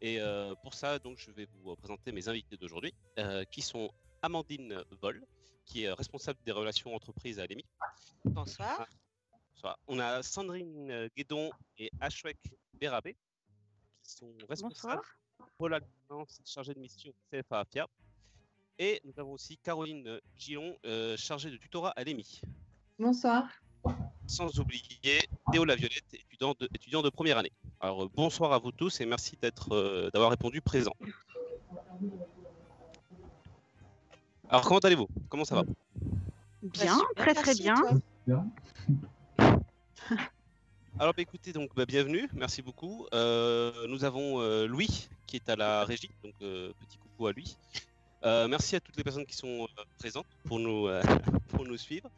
Et pour ça, donc, je vais vous présenter mes invités d'aujourd'hui, qui sont Amandine Vol, qui est responsable des relations entreprises à l'EMI. Bonsoir. On a Sandrine Guédon et Ashwek Berabé, qui sont responsables pour l'alternance chargée de mission CFA AFIA. Et nous avons aussi Caroline Gillon, chargée de tutorat à l'EMI. Bonsoir. Sans oublier Théo Laviolette, étudiant de première année. Alors bonsoir à vous tous et merci d'avoir répondu présent. Alors comment allez-vous? Comment ça va? Bien, très bien. Alors écoutez, donc bienvenue, merci beaucoup. Nous avons Louis qui est à la régie, donc petit coucou à lui. Merci à toutes les personnes qui sont présentes pour nous suivre.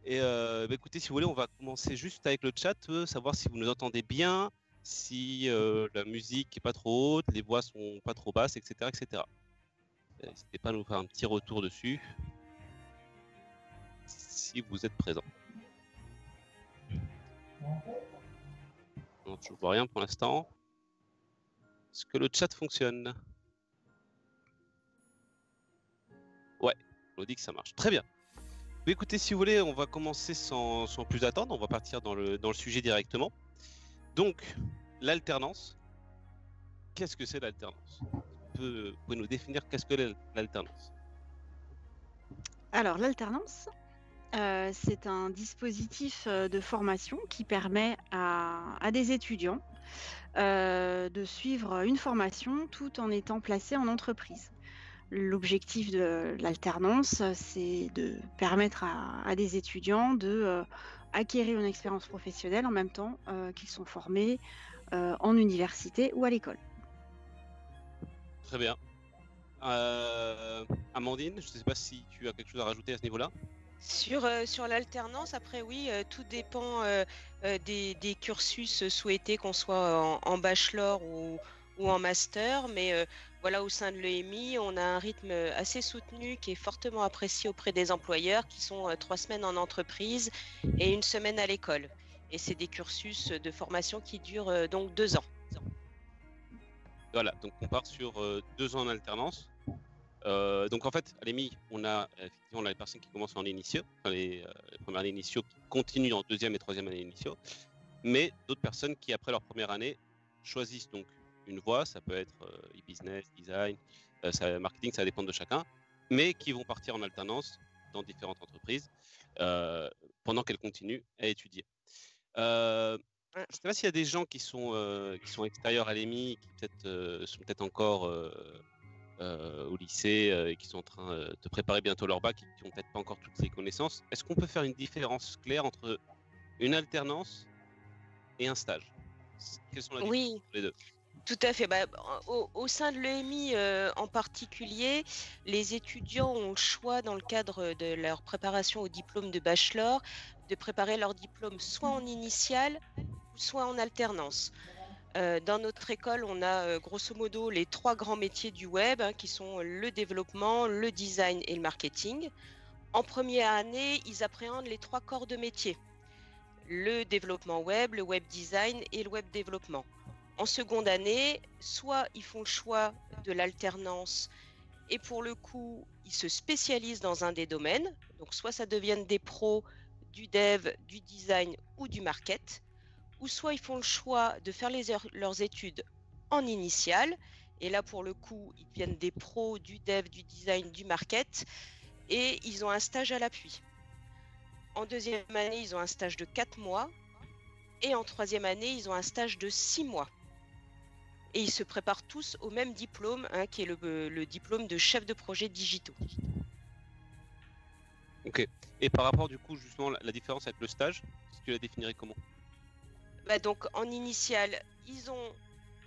Et écoutez, si vous voulez, on va commencer juste avec le chat, savoir si vous nous entendez bien, si la musique est pas trop haute, les voix sont pas trop basses, etc., etc. N'hésitez pas à nous faire un petit retour dessus, si vous êtes présent. Non, je ne vois rien pour l'instant. Est-ce que le chat fonctionne? Ouais, on dit que ça marche. Très bien. Mais écoutez, si vous voulez, on va commencer sans plus attendre. On va partir dans le sujet directement. Donc, l'alternance. Qu'est-ce que c'est l'alternance? Vous pouvez nous définir qu'est-ce que l'alternance? Alors, l'alternance, c'est un dispositif de formation qui permet à des étudiants de suivre une formation tout en étant placés en entreprise. L'objectif de l'alternance, c'est de permettre à des étudiants de acquérir une expérience professionnelle en même temps qu'ils sont formés en université ou à l'école. Très bien. Amandine, je ne sais pas si tu as quelque chose à rajouter à ce niveau-là. Sur l'alternance, après oui, tout dépend des cursus souhaités, qu'on soit en bachelor ou en master, mais voilà, au sein de l'EMI, on a un rythme assez soutenu qui est fortement apprécié auprès des employeurs, qui sont 3 semaines en entreprise et 1 semaine à l'école. Et c'est des cursus de formation qui durent donc 2 ans. Voilà, donc on part sur 2 ans en alternance. Donc en fait, à l'EMI, on a effectivement les personnes qui commencent en initio, enfin les premières années initio qui continuent en 2e et 3e année initio, mais d'autres personnes qui, après leur première année, choisissent donc une voie, ça peut être e-business, design, marketing, ça dépend de chacun, mais qui vont partir en alternance dans différentes entreprises pendant qu'elles continuent à étudier. Je ne sais pas s'il y a des gens qui sont extérieurs à l'EMI, qui sont peut-être encore au lycée et qui sont en train de préparer bientôt leur bac et qui n'ont peut-être pas encore toutes les connaissances. Est-ce qu'on peut faire une différence claire entre une alternance et un stage? Quelles sont les différences entre les deux? Tout à fait. Au sein de l'EMI en particulier, les étudiants ont le choix, dans le cadre de leur préparation au diplôme de bachelor, de préparer leur diplôme soit en initiale ou soit en alternance. Dans notre école, on a grosso modo les 3 grands métiers du web, qui sont le développement, le design et le marketing. En première année, ils appréhendent les 3 corps de métier: le développement web, le web design et le web développement. En seconde année, soit ils font le choix de l'alternance et pour le coup, ils se spécialisent dans un des domaines. Donc soit ça deviennent des pros du dev, du design ou du market, ou soit ils font le choix de faire leurs études en initiale. Et là, pour le coup, ils deviennent des pros du dev, du design, du market et ils ont un stage à l'appui. En 2e année, ils ont un stage de 4 mois et en 3e année, ils ont un stage de 6 mois. Et ils se préparent tous au même diplôme, qui est le diplôme de chef de projet digitaux. Ok. Et par rapport, du coup, justement, la différence avec le stage, est-ce que tu la définirais comment? Donc, en initiale, ils ont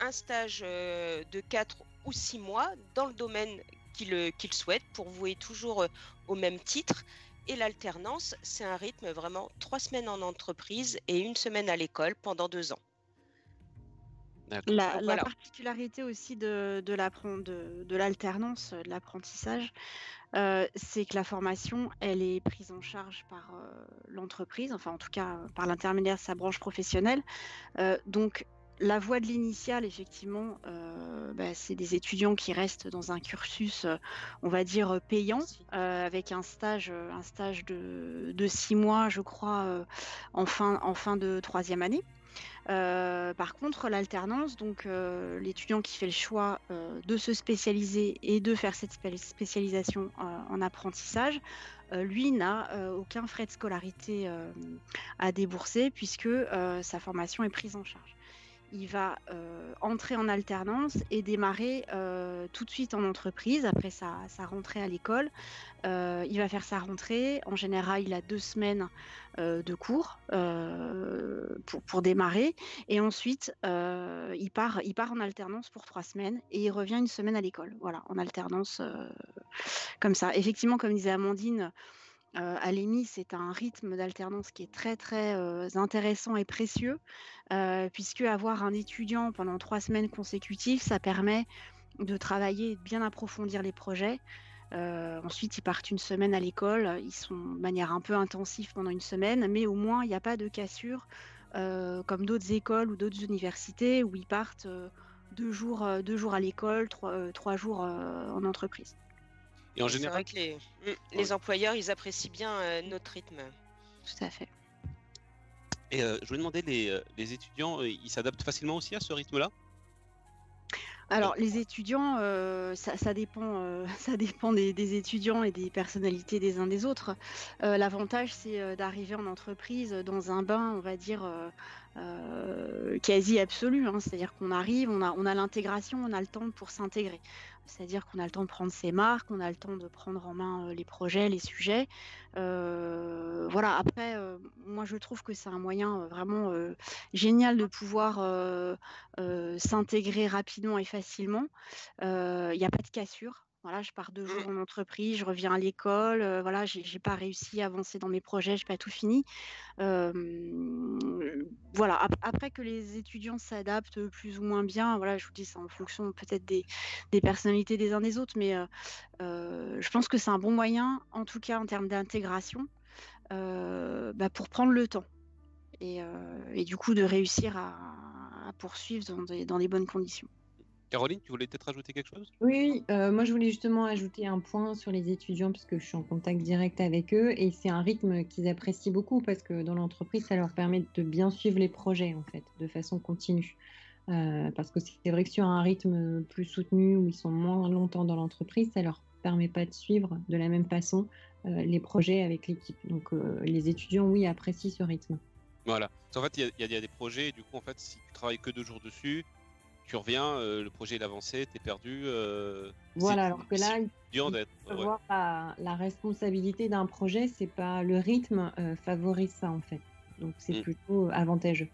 un stage de 4 ou 6 mois dans le domaine qu'ils souhaitent, pourvoué toujours au même titre. Et l'alternance, c'est un rythme vraiment 3 semaines en entreprise et 1 semaine à l'école pendant 2 ans. La particularité aussi de l'alternance, de l'apprentissage, c'est que la formation, elle est prise en charge par l'entreprise, enfin en tout cas par l'intermédiaire de sa branche professionnelle. Donc la voie de l'initiale, effectivement, c'est des étudiants qui restent dans un cursus, on va dire, payant, avec un stage de 6 mois, je crois, en fin de troisième année. Par contre, l'alternance, donc l'étudiant qui fait le choix de se spécialiser et de faire cette spécialisation en apprentissage, lui n'a aucun frais de scolarité à débourser puisque sa formation est prise en charge. Il va entrer en alternance et démarrer tout de suite en entreprise après sa rentrée à l'école. Il va faire sa rentrée. En général, il a 2 semaines de cours pour démarrer. Et ensuite, il part en alternance pour 3 semaines et il revient une semaine à l'école. Voilà, en alternance comme ça. Effectivement, comme disait Amandine, à l'EMI, c'est un rythme d'alternance qui est très très intéressant et précieux, puisque avoir un étudiant pendant 3 semaines consécutives, ça permet de travailler et de bien approfondir les projets. Ensuite, ils partent une semaine à l'école, ils sont de manière un peu intensive pendant une semaine, mais au moins il n'y a pas de cassure comme d'autres écoles ou d'autres universités où ils partent 2 jours à l'école, 3 jours en entreprise. Et en C'est général, vrai que les employeurs, ils apprécient bien notre rythme. Tout à fait. et je voulais demander, les étudiants, ils s'adaptent facilement aussi à ce rythme-là? Alors, les étudiants, ça dépend, ça dépend des étudiants et des personnalités des uns des autres. L'avantage, c'est d'arriver en entreprise dans un bain, on va dire, quasi absolu, hein. C'est-à-dire qu'on arrive, on a l'intégration, on a le temps pour s'intégrer. C'est-à-dire qu'on a le temps de prendre ses marques, on a le temps de prendre en main les projets, les sujets. Voilà, après, moi, je trouve que c'est un moyen vraiment génial de pouvoir s'intégrer rapidement et facilement. Il n'y a pas de cassure. Voilà, je pars 2 jours en entreprise, je reviens à l'école, voilà, j'ai pas réussi à avancer dans mes projets, j'ai pas tout fini. Voilà, après que les étudiants s'adaptent plus ou moins bien, voilà, je vous dis, c'est en fonction peut-être des personnalités des uns des autres, mais je pense que c'est un bon moyen, en tout cas en termes d'intégration, pour prendre le temps et du coup de réussir à poursuivre dans des bonnes conditions. Caroline, tu voulais peut-être rajouter quelque chose? Oui, moi je voulais justement ajouter un point sur les étudiants parce que je suis en contact direct avec eux et c'est un rythme qu'ils apprécient beaucoup parce que dans l'entreprise, ça leur permet de bien suivre les projets en fait, de façon continue. Parce que c'est vrai que sur un rythme plus soutenu où ils sont moins longtemps dans l'entreprise, ça leur permet pas de suivre de la même façon les projets avec l'équipe. Donc les étudiants, oui, apprécient ce rythme. Voilà. Parce qu'en fait, il y a des projets, et du coup, en fait, si tu travailles que 2 jours dessus, tu reviens, le projet il est avancé, t'es perdu. Voilà, alors que là, c'est dur d'être. Ouais. avoir la responsabilité d'un projet, c'est pas le rythme favorise ça en fait. Donc c'est plutôt avantageux.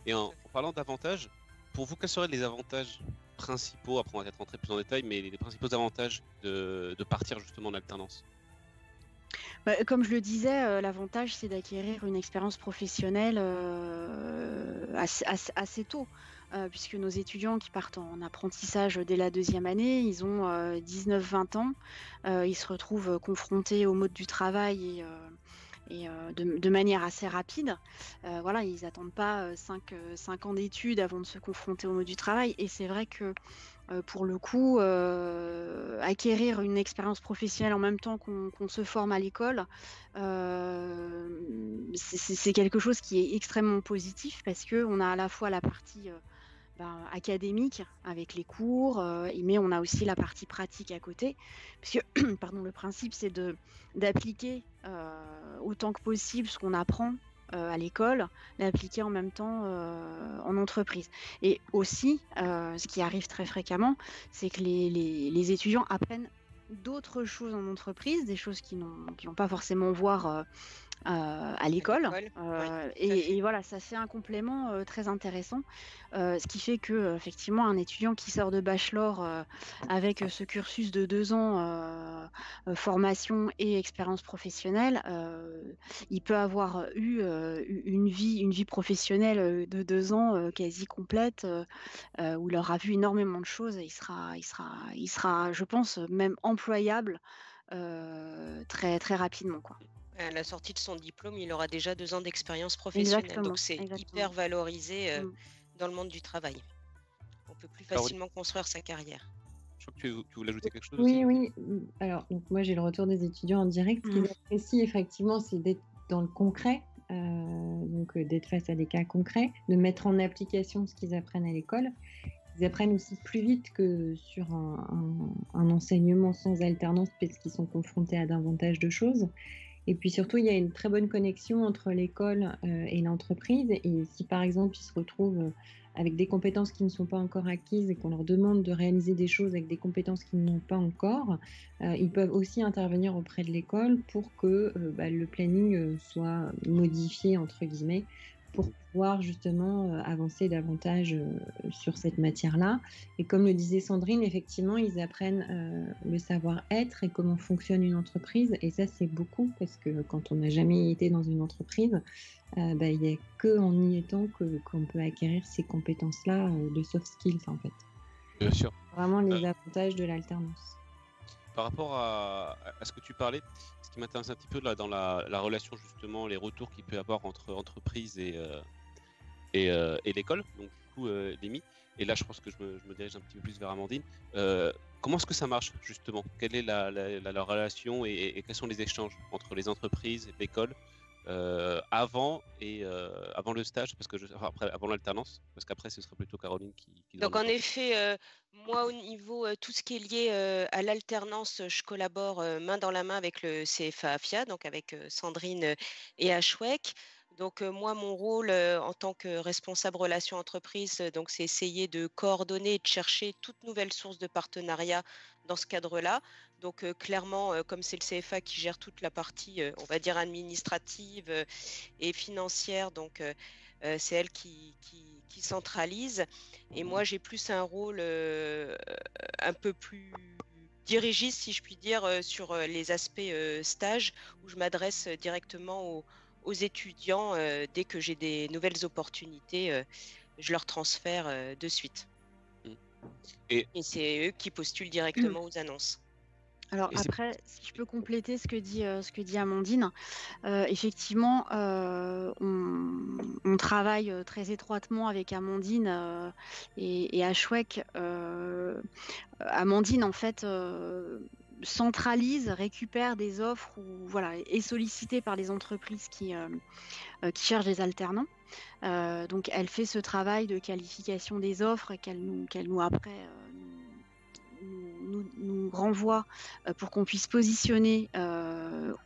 Et en parlant d'avantages, pour vous, quels seraient les avantages principaux, après on va peut-être rentrer plus en détail, mais les principaux avantages de partir justement en alternance? Comme je le disais, l'avantage, c'est d'acquérir une expérience professionnelle assez tôt, puisque nos étudiants qui partent en apprentissage dès la 2e année, ils ont 19-20 ans. Ils se retrouvent confrontés au mode du travail et de manière assez rapide. Voilà, ils n'attendent pas 5 ans d'études avant de se confronter au mode du travail. Et c'est vrai que pour le coup, acquérir une expérience professionnelle en même temps qu'on se forme à l'école, c'est quelque chose qui est extrêmement positif parce qu'on a à la fois la partie académique avec les cours, mais on a aussi la partie pratique à côté, puisque pardon, le principe c'est d'appliquer autant que possible ce qu'on apprend à l'école, l'appliquer en même temps en entreprise. Et aussi, ce qui arrive très fréquemment, c'est que les étudiants apprennent d'autres choses en entreprise, des choses qu'ils n'ont pas forcément voir à l'école. Et voilà, ça fait un complément très intéressant, ce qui fait que effectivement un étudiant qui sort de bachelor avec ce cursus de 2 ans formation et expérience professionnelle, il peut avoir eu une vie professionnelle de 2 ans quasi complète, où il aura vu énormément de choses et il sera, je pense, même employable très très rapidement, quoi. À la sortie de son diplôme, il aura déjà 2 ans d'expérience professionnelle. Exactement, Donc c'est exactement. hyper valorisé dans le monde du travail. On peut plus Caroline, facilement construire sa carrière. je crois que tu voulais ajouter quelque chose aussi. Oui, oui. Alors, donc moi, j'ai le retour des étudiants en direct. Ce qu'ils apprécient, effectivement, c'est d'être dans le concret, donc d'être face à des cas concrets, de mettre en application ce qu'ils apprennent à l'école. Ils apprennent aussi plus vite que sur un enseignement sans alternance, parce qu'ils sont confrontés à davantage de choses. Et puis surtout, il y a une très bonne connexion entre l'école et l'entreprise. Et si par exemple, ils se retrouvent avec des compétences qui ne sont pas encore acquises et qu'on leur demande de réaliser des choses avec des compétences qu'ils n'ont pas encore, ils peuvent aussi intervenir auprès de l'école pour que le planning soit modifié, entre guillemets, pour pouvoir justement avancer davantage sur cette matière-là. Et comme le disait Sandrine, effectivement, ils apprennent le savoir-être et comment fonctionne une entreprise. Et ça, c'est beaucoup parce que quand on n'a jamais été dans une entreprise, il n'y a qu'en y étant qu'on peut acquérir ces compétences-là de soft skills, en fait. Bien sûr. Vraiment les avantages de l'alternance. Par rapport à ce que tu parlais, ce qui m'intéresse un petit peu là, dans la relation justement, les retours qu'il peut y avoir entre entreprise et l'école, donc du coup l'EMI, et là je pense que je me dirige un petit peu plus vers Amandine. Comment est-ce que ça marche justement? Quelle est la relation et quels sont les échanges entre les entreprises et l'école avant le stage, parce que avant l'alternance, parce qu'après ce serait plutôt Caroline qui Donc en effet, moi au niveau tout ce qui est lié à l'alternance, je collabore main dans la main avec le CFA AFIA, donc avec Sandrine et Ashwek. Donc moi mon rôle en tant que responsable relations entreprises, donc c'est essayer de coordonner et de chercher toute nouvelle source de partenariat dans ce cadre-là. Donc clairement, comme c'est le CFA qui gère toute la partie, on va dire administrative et financière, donc c'est elle qui centralise. Et moi, j'ai plus un rôle un peu plus dirigiste, si je puis dire, sur les aspects stage, où je m'adresse directement aux étudiants. Dès que j'ai des nouvelles opportunités, je leur transfère de suite. Et c'est eux qui postulent directement aux annonces. Alors après, si je peux compléter ce que dit Amandine, effectivement, on travaille très étroitement avec Amandine et Ashwek. Amandine, en fait, centralise, récupère des offres ou voilà, est sollicitée par les entreprises qui cherchent des alternants. Donc, elle fait ce travail de qualification des offres qu'elle nous après nous renvoie pour qu'on puisse positionner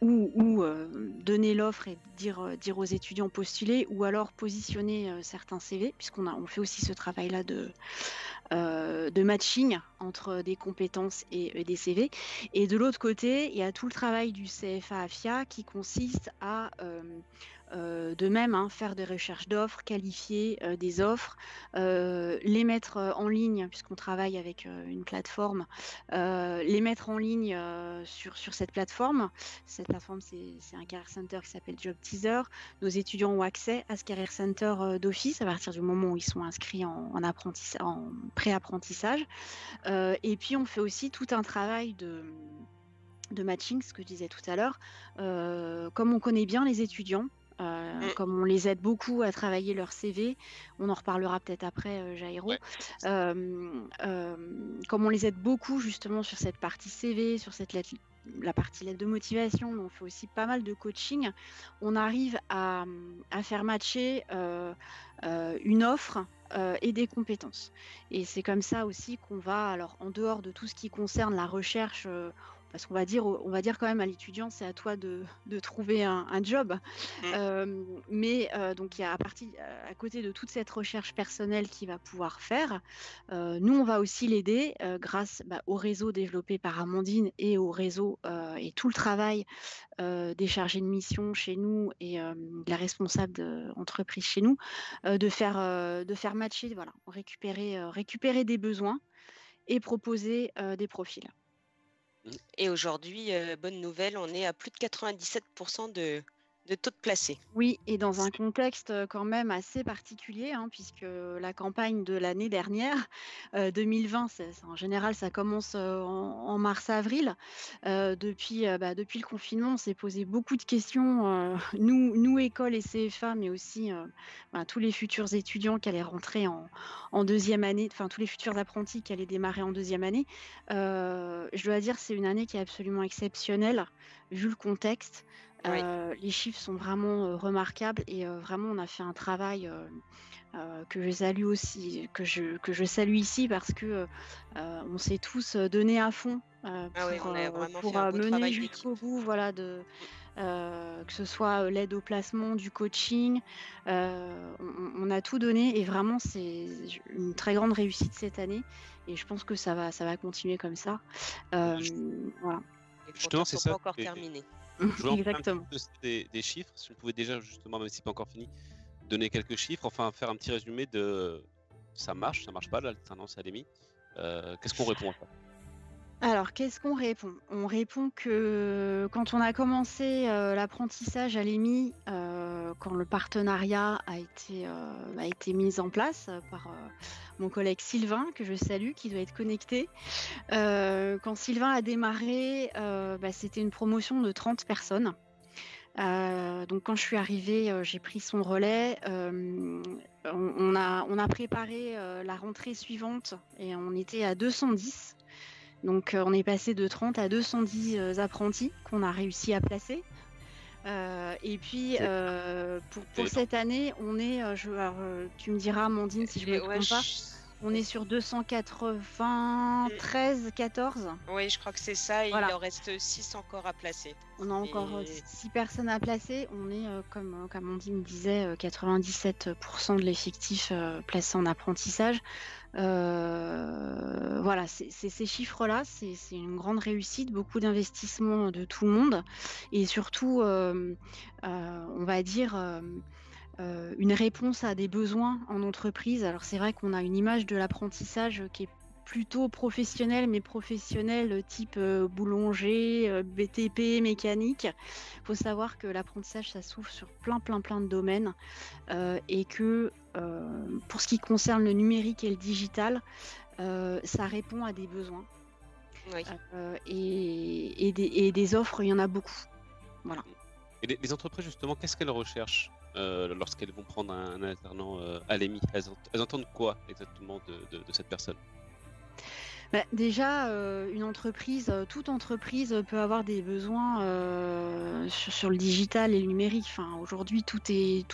ou donner l'offre et dire aux étudiants postuler, ou alors positionner certains CV, puisqu'on fait aussi ce travail-là de matching entre des compétences et des CV. Et de l'autre côté, il y a tout le travail du CFA AFIA qui consiste à de même faire des recherches d'offres, qualifier des offres, les mettre en ligne, puisqu'on travaille avec une plateforme, les mettre en ligne sur cette plateforme. Cette plateforme, c'est un Career Center qui s'appelle Job Teaser. Nos étudiants ont accès à ce Career Center d'office à partir du moment où ils sont inscrits en pré-apprentissage. Et puis, on fait aussi tout un travail de matching, ce que je disais tout à l'heure. Comme on connaît bien les étudiants, comme on les aide beaucoup à travailler leur CV, on en reparlera peut-être après, Jairo. Ouais. Comme on les aide beaucoup justement sur cette partie CV, sur la partie lettre de motivation, mais on fait aussi pas mal de coaching. On arrive à faire matcher une offre et des compétences. Et c'est comme ça aussi qu'on va, alors en dehors de tout ce qui concerne la recherche, parce qu'on va dire quand même à l'étudiant, c'est à toi de trouver un job. Mais donc il y a à côté de toute cette recherche personnelle qu'il va pouvoir faire, nous on va aussi l'aider grâce au réseau développé par Amandine et au réseau et tout le travail des chargés de mission chez nous et de la responsable d'entreprise chez nous, de faire matcher, voilà, récupérer des besoins et proposer des profils. Et aujourd'hui, bonne nouvelle, on est à plus de 97% de de taux de placé. Oui, et dans un contexte quand même assez particulier, hein, puisque la campagne de l'année dernière, 2020, en général, ça commence en mars-avril. Depuis le confinement, on s'est posé beaucoup de questions, nous, écoles et CFA, mais aussi tous les futurs étudiants qui allaient rentrer en deuxième année, enfin tous les futurs apprentis qui allaient démarrer en deuxième année. Je dois dire, c'est une année qui est absolument exceptionnelle, vu le contexte. Oui. Les chiffres sont vraiment remarquables et vraiment on a fait un travail que je salue aussi, que je salue ici parce que on s'est tous donnés à fond Ah oui, on a vraiment pour fait un beau mener travail jusqu'au d'équipe. bout, voilà, que ce soit l'aide au placement, du coaching, on a tout donné et vraiment c'est une très grande réussite cette année et je pense que ça va continuer comme ça. Voilà. Les Justement, compteurs c'est sont pas ça. encore terminés. Je voulais en parler un Exactement. petit peu des chiffres. Si vous pouvez déjà, justement, même si c'est pas encore fini, donner quelques chiffres, enfin faire un petit résumé de ça marche pas l'alternance à l'EMI. Qu'est-ce qu'on répond à ça? Alors, qu'est-ce qu'on répond? On répond que quand on a commencé l'apprentissage à l'EMI, quand le partenariat a été mis en place par mon collègue Sylvain, que je salue, qui doit être connecté. Quand Sylvain a démarré, c'était une promotion de 30 personnes. Donc quand je suis arrivée, j'ai pris son relais. On a préparé la rentrée suivante et on était à 210. Donc on est passé de 30 à 210 apprentis qu'on a réussi à placer. Et puis pour cette année, on est, tu me diras Amandine si je me trompe pas, on est sur 293, 14. Oui, je crois que c'est ça. Voilà. Il en reste 6 encore à placer. On a encore 6 personnes à placer. On est, comme Amandine disait, 97% de l'effectif placé en apprentissage. Voilà, ces chiffres-là, c'est une grande réussite, beaucoup d'investissement de tout le monde et surtout, on va dire, une réponse à des besoins en entreprise. Alors c'est vrai qu'on a une image de l'apprentissage qui est plutôt professionnelle, mais professionnelle type boulanger, BTP, mécanique. Il faut savoir que l'apprentissage, ça s'ouvre sur plein de domaines et que pour ce qui concerne le numérique et le digital, ça répond à des besoins. Oui. Et des offres, il y en a beaucoup. Voilà. Et les entreprises, justement, qu'est-ce qu'elles recherchent lorsqu'elles vont prendre un alternant à l'EMI? Elles entendent quoi exactement de cette personne? Déjà, toute entreprise peut avoir des besoins sur le digital et le numérique. Enfin, aujourd'hui, tout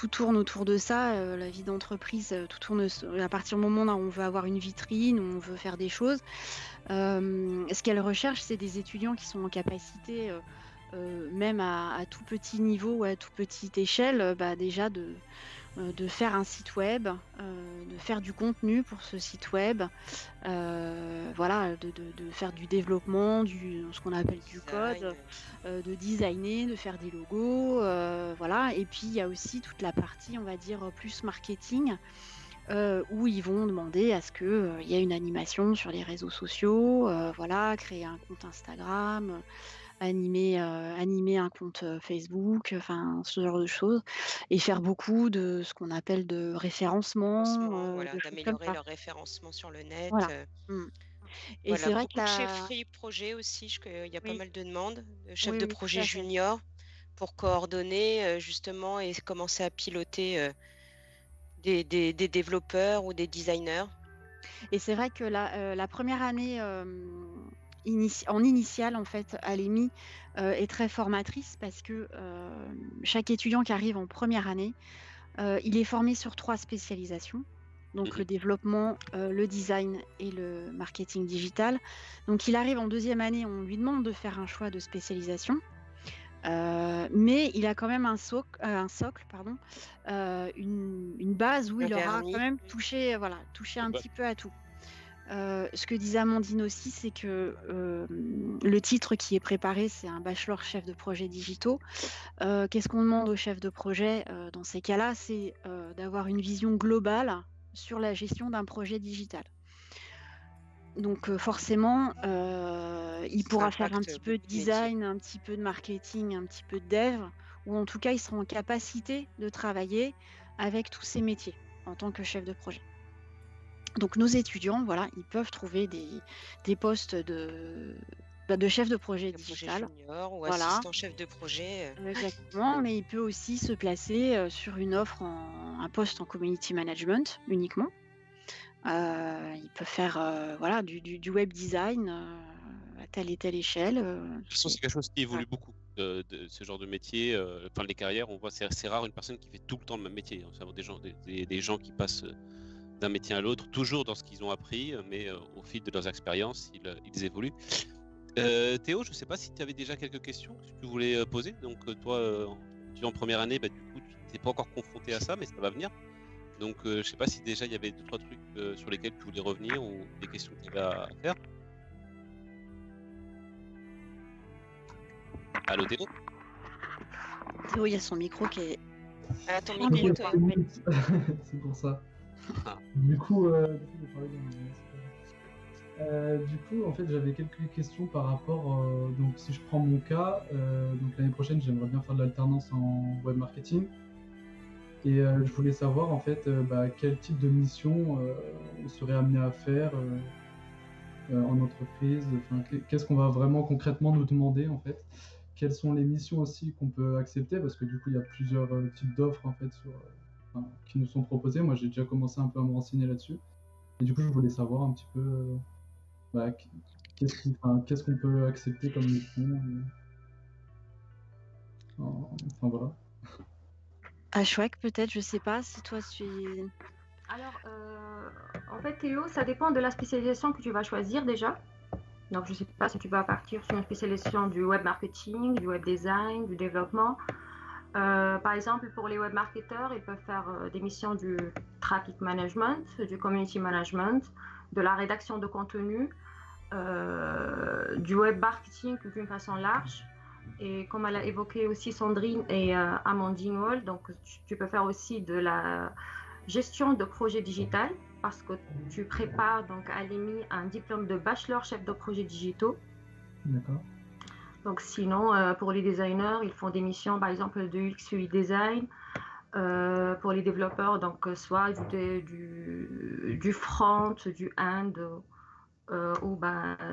tourne autour de ça. La vie d'entreprise, tout tourne à partir du moment où on veut avoir une vitrine, où on veut faire des choses. Ce qu'elle recherche, c'est des étudiants qui sont en capacité, même à tout petit niveau ou à toute petite échelle, déjà de faire un site web, de faire du contenu pour ce site web, voilà, de faire du développement, ce qu'on appelle du code, de designer, de faire des logos, voilà. Et puis il y a aussi toute la partie, on va dire, plus marketing, où ils vont demander à ce qu'il y ait une animation sur les réseaux sociaux, voilà, créer un compte Instagram, animer un compte Facebook, enfin ce genre de choses, et faire beaucoup de ce qu'on appelle de référencement, voilà, de choses comme d'améliorer ça. leur référencement sur le net. Voilà. Et Voilà, c'est vrai beaucoup que de chefferie projet aussi, il y a pas Oui. mal de demandes, de chefs Oui, de oui, tout projet à fait. junior pour coordonner justement et commencer à piloter des développeurs ou des designers. Et c'est vrai que la première année en initiale, en fait, à l'EMI, est très formatrice parce que chaque étudiant qui arrive en première année, il est formé sur 3 spécialisations. Donc le développement, le design et le marketing digital. Donc il arrive en deuxième année, on lui demande de faire un choix de spécialisation. Mais il a quand même un socle, une base où il aura vernis. quand même touché un petit peu à tout. Ce que disait Amandine aussi, c'est que le titre qui est préparé, c'est un bachelor chef de projet digitaux. Qu'est-ce qu'on demande aux chefs de projet dans ces cas-là? C'est d'avoir une vision globale sur la gestion d'un projet digital. Donc forcément, il pourra faire un petit peu de design, un petit peu de marketing, un petit peu de dev, ou en tout cas, ils seront en capacité de travailler avec tous ces métiers en tant que chef de projet. Donc nos étudiants, voilà, ils peuvent trouver des postes de chef de projet Le projet digital. junior ou Voilà, assistant chef de projet. exactement, mais il peut aussi se placer sur une offre un poste en community management uniquement. Il peut faire voilà, du web design à telle et telle échelle. De toute façon, c'est quelque chose qui évolue beaucoup, de ce genre de métier. Enfin, les carrières, on voit, c'est rare une personne qui fait tout le temps le même métier. On sait des gens qui passent d'un métier à l'autre, toujours dans ce qu'ils ont appris, mais au fil de leurs expériences, ils évoluent. Théo, je ne sais pas si tu avais déjà quelques questions que tu voulais poser. Donc, toi, tu es en première année, du coup, tu n'es pas encore confronté à ça, mais ça va venir. Donc, je ne sais pas si déjà il y avait 2-3 trucs sur lesquels tu voulais revenir ou des questions que tu avais à faire. Allô, Théo? Théo, il y a son micro qui est. Ah, ton Ok. micro, toi. C'est pour ça. Ah. Du coup, en fait, j'avais quelques questions par rapport. Donc, si je prends mon cas, donc l'année prochaine, j'aimerais bien faire de l'alternance en web marketing. Et je voulais savoir en fait quel type de mission on serait amené à faire en entreprise. Enfin, qu'est-ce qu'on va vraiment concrètement nous demander en fait. Quelles sont les missions aussi qu'on peut accepter, parce que du coup il y a plusieurs types d'offres en fait qui nous sont proposées. Moi j'ai déjà commencé un peu à me renseigner là-dessus. Et du coup je voulais savoir un petit peu qu'est-ce qu'on peut accepter comme mission. Enfin voilà. Ashwak, peut-être, je sais pas si toi tu. Alors, en fait, Théo, ça dépend de la spécialisation que tu vas choisir déjà. Donc, je ne sais pas si tu vas partir sur une spécialisation du web marketing, du web design, du développement. Par exemple, pour les web marketeurs, ils peuvent faire des missions du traffic management, du community management, de la rédaction de contenu, du web marketing d'une façon large. Et comme elle a évoqué aussi Sandrine et Amandine Wall, donc tu peux faire aussi de la gestion de projet digital parce que tu prépares donc à l'EMI un diplôme de bachelor chef de projet digitaux. D'accord. Donc sinon, pour les designers, ils font des missions par exemple de UX UI design. Pour les développeurs, donc soit du front, du end. Ou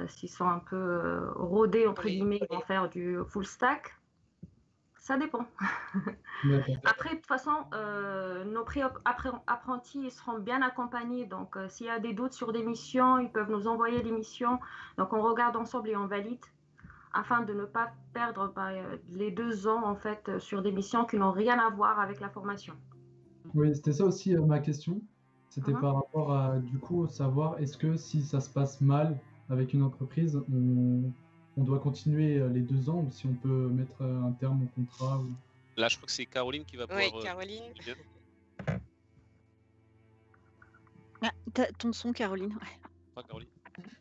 s'ils sont un peu rodés, entre guillemets, ils vont faire du full stack. Ça dépend. Après, de toute façon, nos apprentis ils seront bien accompagnés. Donc, s'il y a des doutes sur des missions, ils peuvent nous envoyer des missions. Donc, on regarde ensemble et on valide afin de ne pas perdre les 2 ans, en fait, sur des missions qui n'ont rien à voir avec la formation. Oui, c'était ça aussi ma question. C'était par rapport à, du coup, savoir est-ce que si ça se passe mal avec une entreprise, on doit continuer les 2 ans ou si on peut mettre un terme au contrat ou... Là, je crois que c'est Caroline qui va pouvoir... Oui, Caroline. Ton son, Caroline. Pas Caroline.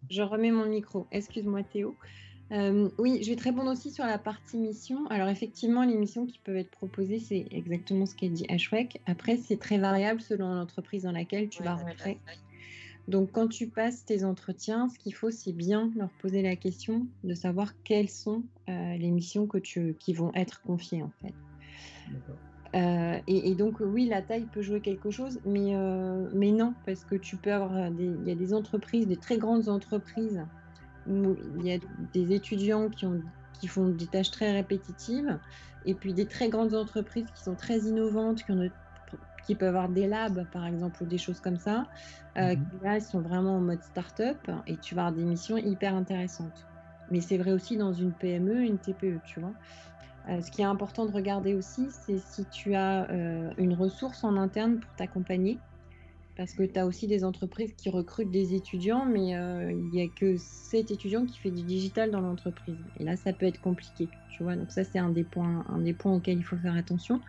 Je remets mon micro. Excuse-moi, Théo. Oui, je vais te répondre aussi sur la partie mission. Alors effectivement, les missions qui peuvent être proposées, c'est exactement ce qu'a dit Ashwek. Après, c'est très variable selon l'entreprise dans laquelle tu vas rentrer. Donc quand tu passes tes entretiens, ce qu'il faut, c'est bien leur poser la question de savoir quelles sont les missions qui vont être confiées en fait. Et donc oui, la taille peut jouer quelque chose, mais non, parce que tu peux avoir il y a des entreprises, des très grandes entreprises où il y a des étudiants qui font des tâches très répétitives, et puis des très grandes entreprises qui sont très innovantes, qui peuvent avoir des labs, par exemple, ou des choses comme ça, qui là, sont vraiment en mode start-up, et tu vas avoir des missions hyper intéressantes. Mais c'est vrai aussi dans une PME, une TPE, tu vois. Ce qui est important de regarder aussi, c'est si tu as une ressource en interne pour t'accompagner. Parce que tu as aussi des entreprises qui recrutent des étudiants, mais il n'y a que 7 étudiants qui fait du digital dans l'entreprise. Et là, ça peut être compliqué, tu vois. Donc ça, c'est un des points auxquels il faut faire attention.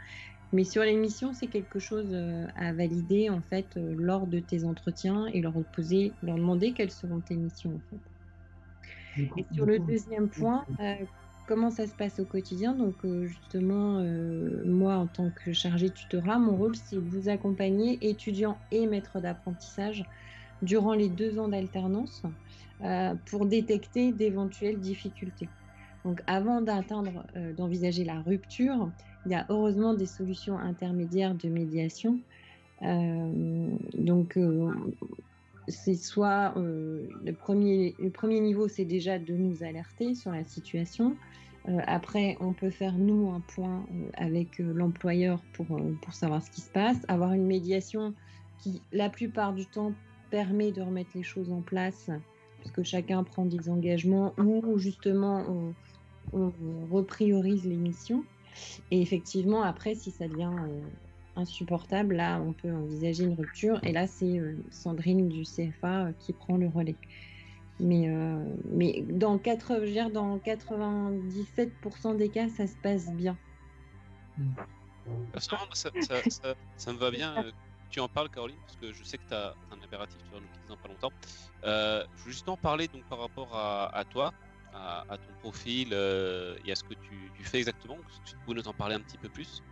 Mais sur les missions, c'est quelque chose à valider, en fait, lors de tes entretiens et leur demander quelles seront tes missions, en fait. Et sur le deuxième point, comment ça se passe au quotidien? Donc justement, moi en tant que chargée tutorat, mon rôle c'est de vous accompagner, étudiants et maîtres d'apprentissage, durant les 2 ans d'alternance pour détecter d'éventuelles difficultés. Donc avant d'envisager la rupture, il y a heureusement des solutions intermédiaires de médiation. Donc c'est soit le premier niveau, c'est déjà de nous alerter sur la situation. Après, on peut faire nous un point avec l'employeur pour savoir ce qui se passe, avoir une médiation qui, la plupart du temps, permet de remettre les choses en place, puisque chacun prend des engagements ou justement on repriorise les missions. Et effectivement, après, si ça devient insupportable, là, on peut envisager une rupture. Et là, c'est Sandrine du CFA qui prend le relais. Mais dans 97% des cas, ça se passe bien. Personnellement, ça me va bien que tu en parles, Caroline, parce que je sais que tu as un impératif, tu vas nous quitter dans pas longtemps. Je veux juste en parler donc, par rapport à toi, à ton profil et à ce que tu fais exactement. Est-ce que tu peux nous en parler un petit peu plus?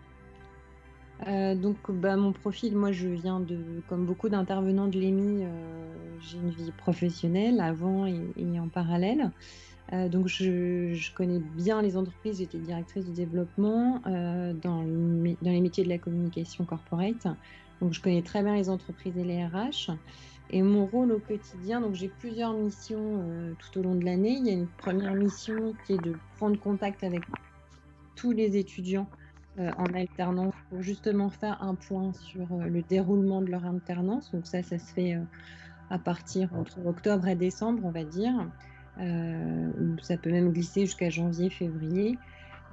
Donc, mon profil, moi, je viens comme beaucoup d'intervenants de l'EMI, j'ai une vie professionnelle avant et en parallèle. Donc, je connais bien les entreprises. J'étais directrice du développement dans les métiers de la communication corporate. Donc, je connais très bien les entreprises et les RH. Et mon rôle au quotidien, donc j'ai plusieurs missions tout au long de l'année. Il y a une première mission qui est de prendre contact avec tous les étudiants en alternance pour justement faire un point sur le déroulement de leur alternance. Donc ça se fait à partir entre octobre et décembre, on va dire. Ça peut même glisser jusqu'à janvier, février.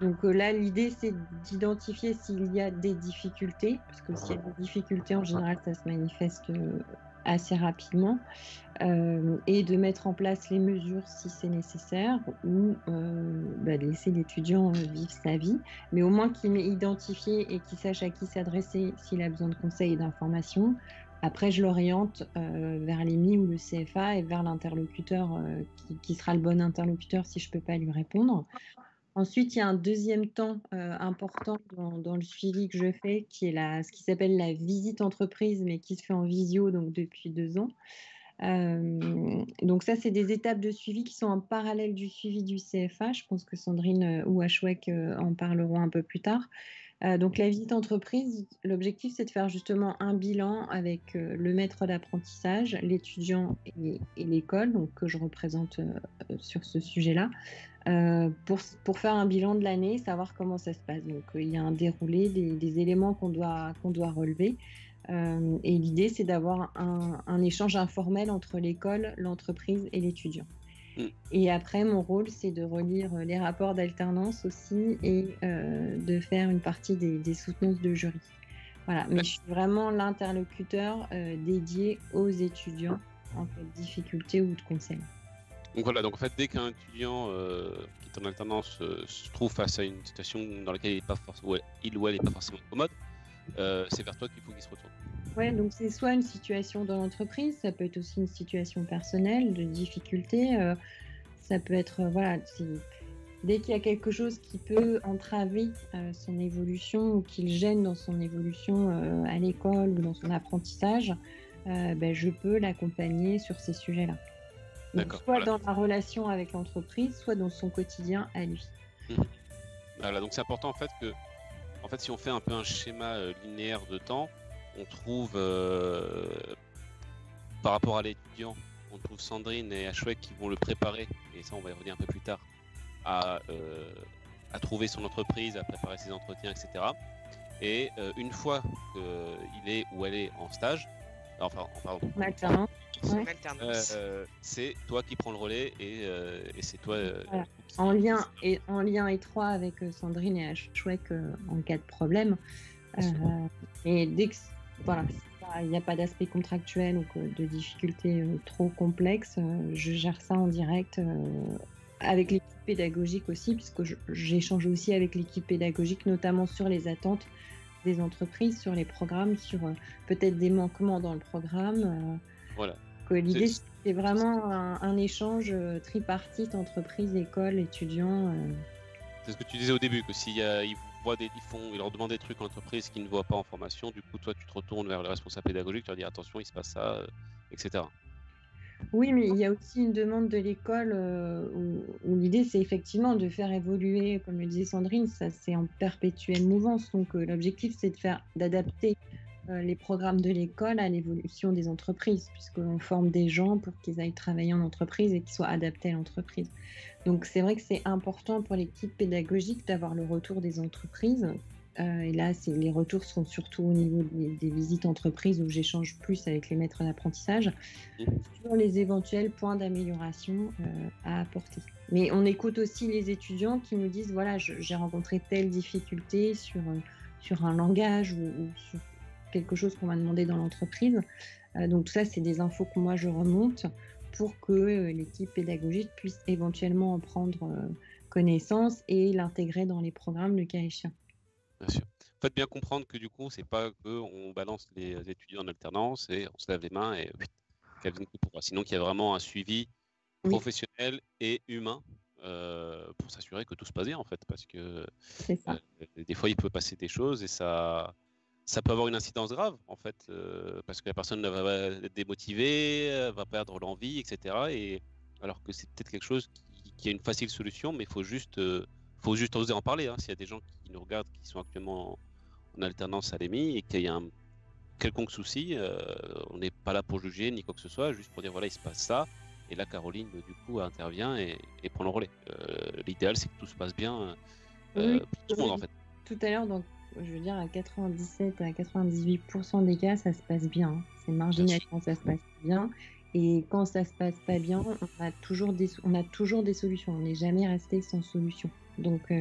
Donc là, l'idée, c'est d'identifier s'il y a des difficultés, parce que s'il y a des difficultés, en général, ça se manifeste assez rapidement, et de mettre en place les mesures si c'est nécessaire, ou de laisser l'étudiant vivre sa vie, mais au moins qu'il ait identifié et qu'il sache à qui s'adresser s'il a besoin de conseils et d'informations. Après, je l'oriente vers l'EMI ou le CFA et vers l'interlocuteur qui sera le bon interlocuteur si je ne peux pas lui répondre. Ensuite, il y a un deuxième temps important dans le suivi que je fais, qui est ce qui s'appelle la visite entreprise, mais qui se fait en visio donc depuis 2 ans. Donc ça, c'est des étapes de suivi qui sont en parallèle du suivi du CFA. Je pense que Sandrine ou Ashwek en parleront un peu plus tard. Donc la visite entreprise, l'objectif, c'est de faire justement un bilan avec le maître d'apprentissage, l'étudiant et l'école, donc que je représente sur ce sujet-là. Pour faire un bilan de l'année, savoir comment ça se passe. Donc il y a un déroulé, des éléments qu'on doit relever. Et l'idée, c'est d'avoir un échange informel entre l'école, l'entreprise et l'étudiant. Et après, mon rôle, c'est de relire les rapports d'alternance aussi et de faire une partie des soutenances de jury. Voilà, mais je suis vraiment l'interlocuteur dédié aux étudiants en cas de difficulté ou de conseil. Donc voilà, donc en fait, dès qu'un étudiant qui est en alternance se trouve face à une situation dans laquelle il ou elle n'est pas forcément commode, c'est vers toi qu'il faut qu'il se retourne. Ouais, donc c'est soit une situation dans l'entreprise, ça peut être aussi une situation personnelle de difficulté. Ça peut être, dès qu'il y a quelque chose qui peut entraver son évolution ou qui le gêne dans son évolution à l'école ou dans son apprentissage, je peux l'accompagner sur ces sujets-là. Donc, soit dans la relation avec l'entreprise, soit dans son quotidien à lui. Voilà, donc c'est important en fait que, si on fait un peu un schéma linéaire de temps, on trouve, par rapport à l'étudiant, on trouve Sandrine et Ashwek qui vont le préparer, et ça on va y revenir un peu plus tard, à trouver son entreprise, à préparer ses entretiens, etc. Et une fois qu'il est ou elle est en stage, Alternance. C'est toi qui prends le relais et c'est toi en lien étroit avec Sandrine et Ashwek en cas de problème. Et dès que il n'y a pas d'aspect contractuel ou de difficultés trop complexes, je gère ça en direct avec l'équipe pédagogique aussi, puisque j'échange aussi avec l'équipe pédagogique, notamment sur les attentes des entreprises, sur les programmes, sur peut-être des manquements dans le programme. Voilà. L'idée, c'est vraiment un échange tripartite, entreprise, école, étudiants. C'est ce que tu disais au début, que s'il ils leur demandent des trucs en entreprise qu'ils ne voient pas en formation, du coup, toi, tu te retournes vers le responsable pédagogique, tu leur dis attention, il se passe ça, etc. Oui, mais il y a aussi une demande de l'école où l'idée, c'est effectivement de faire évoluer, comme le disait Sandrine, ça c'est en perpétuelle mouvance. Donc l'objectif, c'est d'adapter les programmes de l'école à l'évolution des entreprises, puisqu'on forme des gens pour qu'ils aillent travailler en entreprise et qu'ils soient adaptés à l'entreprise. Donc c'est vrai que c'est important pour l'équipe pédagogique d'avoir le retour des entreprises. Et là, les retours sont surtout au niveau des visites entreprises où j'échange plus avec les maîtres d'apprentissage sur les éventuels points d'amélioration à apporter. Mais on écoute aussi les étudiants qui nous disent, voilà, j'ai rencontré telle difficulté sur un langage ou sur quelque chose qu'on m'a demandé dans l'entreprise. Donc tout ça, c'est des infos que moi je remonte pour que l'équipe pédagogique puisse éventuellement en prendre connaissance et l'intégrer dans les programmes le cas échéant. Bien sûr. Faites bien comprendre que du coup, c'est pas qu'on balance les étudiants en alternance et on se lave les mains et qu'elles viennent pour moi. Sinon, qu'il y a vraiment un suivi professionnel et humain pour s'assurer que tout se passe bien en fait, parce que des fois, il peut passer des choses et ça peut avoir une incidence grave en fait, parce que la personne va être démotivée, va perdre l'envie, etc. Et alors que c'est peut-être quelque chose qui a une facile solution, mais il faut juste oser en parler. Hein. S'il y a des gens qui nous regardent, qui sont actuellement en alternance à l'EMI et qu'il y a un quelconque souci, on n'est pas là pour juger ni quoi que ce soit, juste pour dire voilà, il se passe ça. Et là, Caroline, du coup, intervient et prend le relais. L'idéal, c'est que tout se passe bien pour tout le monde, en fait. Tout à l'heure, donc, je veux dire, à 97 à 98% des cas, ça se passe bien. C'est marginal quand ça se passe bien. Et quand ça se passe pas bien, on a toujours des solutions. On n'est jamais resté sans solution. Donc,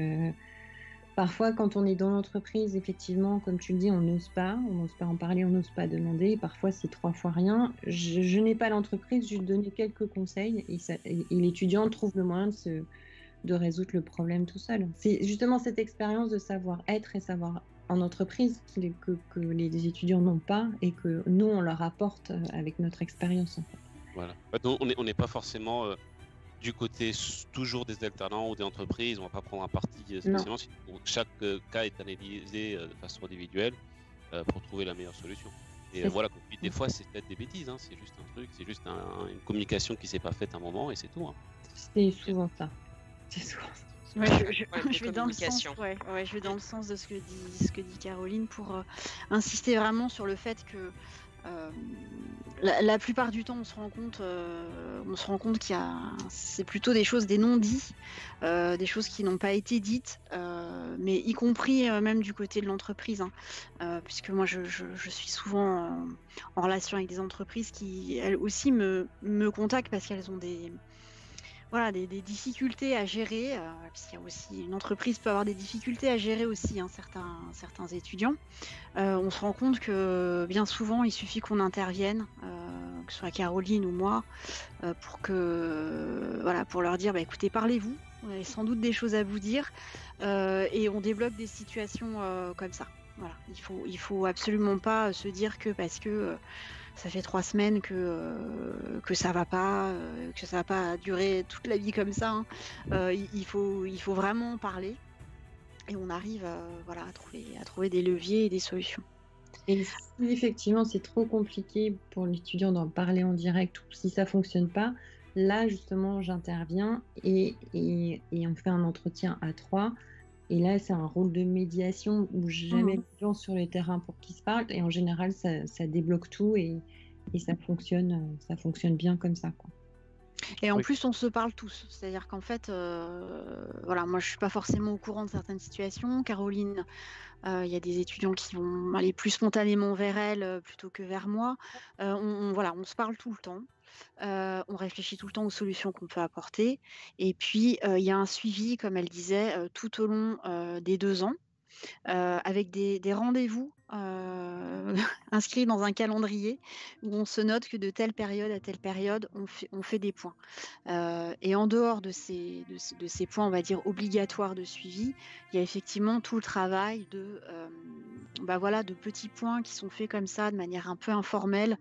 parfois, quand on est dans l'entreprise, effectivement, comme tu le dis, on n'ose pas en parler, on n'ose pas demander. Parfois, c'est 3 fois rien. Je n'ai pas l'entreprise, je lui donne quelques conseils et l'étudiant trouve le moyen de résoudre le problème tout seul. C'est justement cette expérience de savoir-être et savoir en entreprise que les étudiants n'ont pas et que nous, on leur apporte avec notre expérience. En fait. Voilà. On n'est pas forcément du côté toujours des alternants ou des entreprises, on ne va pas prendre un parti spécialement. Chaque cas est analysé de façon individuelle pour trouver la meilleure solution. Et voilà, des fois, c'est peut-être des bêtises, hein. C'est juste un truc, c'est juste une communication qui ne s'est pas faite à un moment et c'est tout. Hein. C'est souvent ça. C'est souvent ça. Je vais dans le sens, je vais dans le sens de ce que dit Caroline pour insister vraiment sur le fait que la plupart du temps, on se rend compte qu'il y a, c'est plutôt des non-dits, des choses qui n'ont pas été dites, mais y compris même du côté de l'entreprise, hein, puisque moi je suis souvent en relation avec des entreprises qui elles aussi me contactent parce qu'elles ont des difficultés à gérer, parce qu'il y a aussi une entreprise peut avoir des difficultés à gérer aussi, hein, certains étudiants. On se rend compte que bien souvent, il suffit qu'on intervienne, que ce soit Caroline ou moi, pour leur dire, écoutez, parlez-vous, vous avez sans doute des choses à vous dire, et on débloque des situations comme ça. Voilà, il faut absolument pas se dire que parce que ça fait 3 semaines que ça va pas durer toute la vie comme ça. Hein. Il faut vraiment parler et on arrive à trouver des leviers et des solutions. Et si effectivement c'est trop compliqué pour l'étudiant d'en parler en direct ou si ça fonctionne pas, là justement j'interviens et on fait un entretien à 3. Et là, c'est un rôle de médiation où je mets les gens sur le terrain pour qu'ils se parlent. Et en général, ça débloque tout et ça fonctionne bien comme ça, quoi. Et en plus, on se parle tous. C'est-à-dire qu'en fait, moi, je suis pas forcément au courant de certaines situations. Caroline, il y a des étudiants qui vont aller plus spontanément vers elle plutôt que vers moi. On se parle tout le temps. On réfléchit tout le temps aux solutions qu'on peut apporter. Et puis, il y a un suivi, comme elle disait, tout au long des 2 ans, avec des rendez-vous inscrits dans un calendrier où on se note que de telle période à telle période, on fait des points. Et en dehors de ces points, on va dire, obligatoires de suivi, il y a effectivement tout le travail de petits points qui sont faits comme ça, de manière un peu informelle,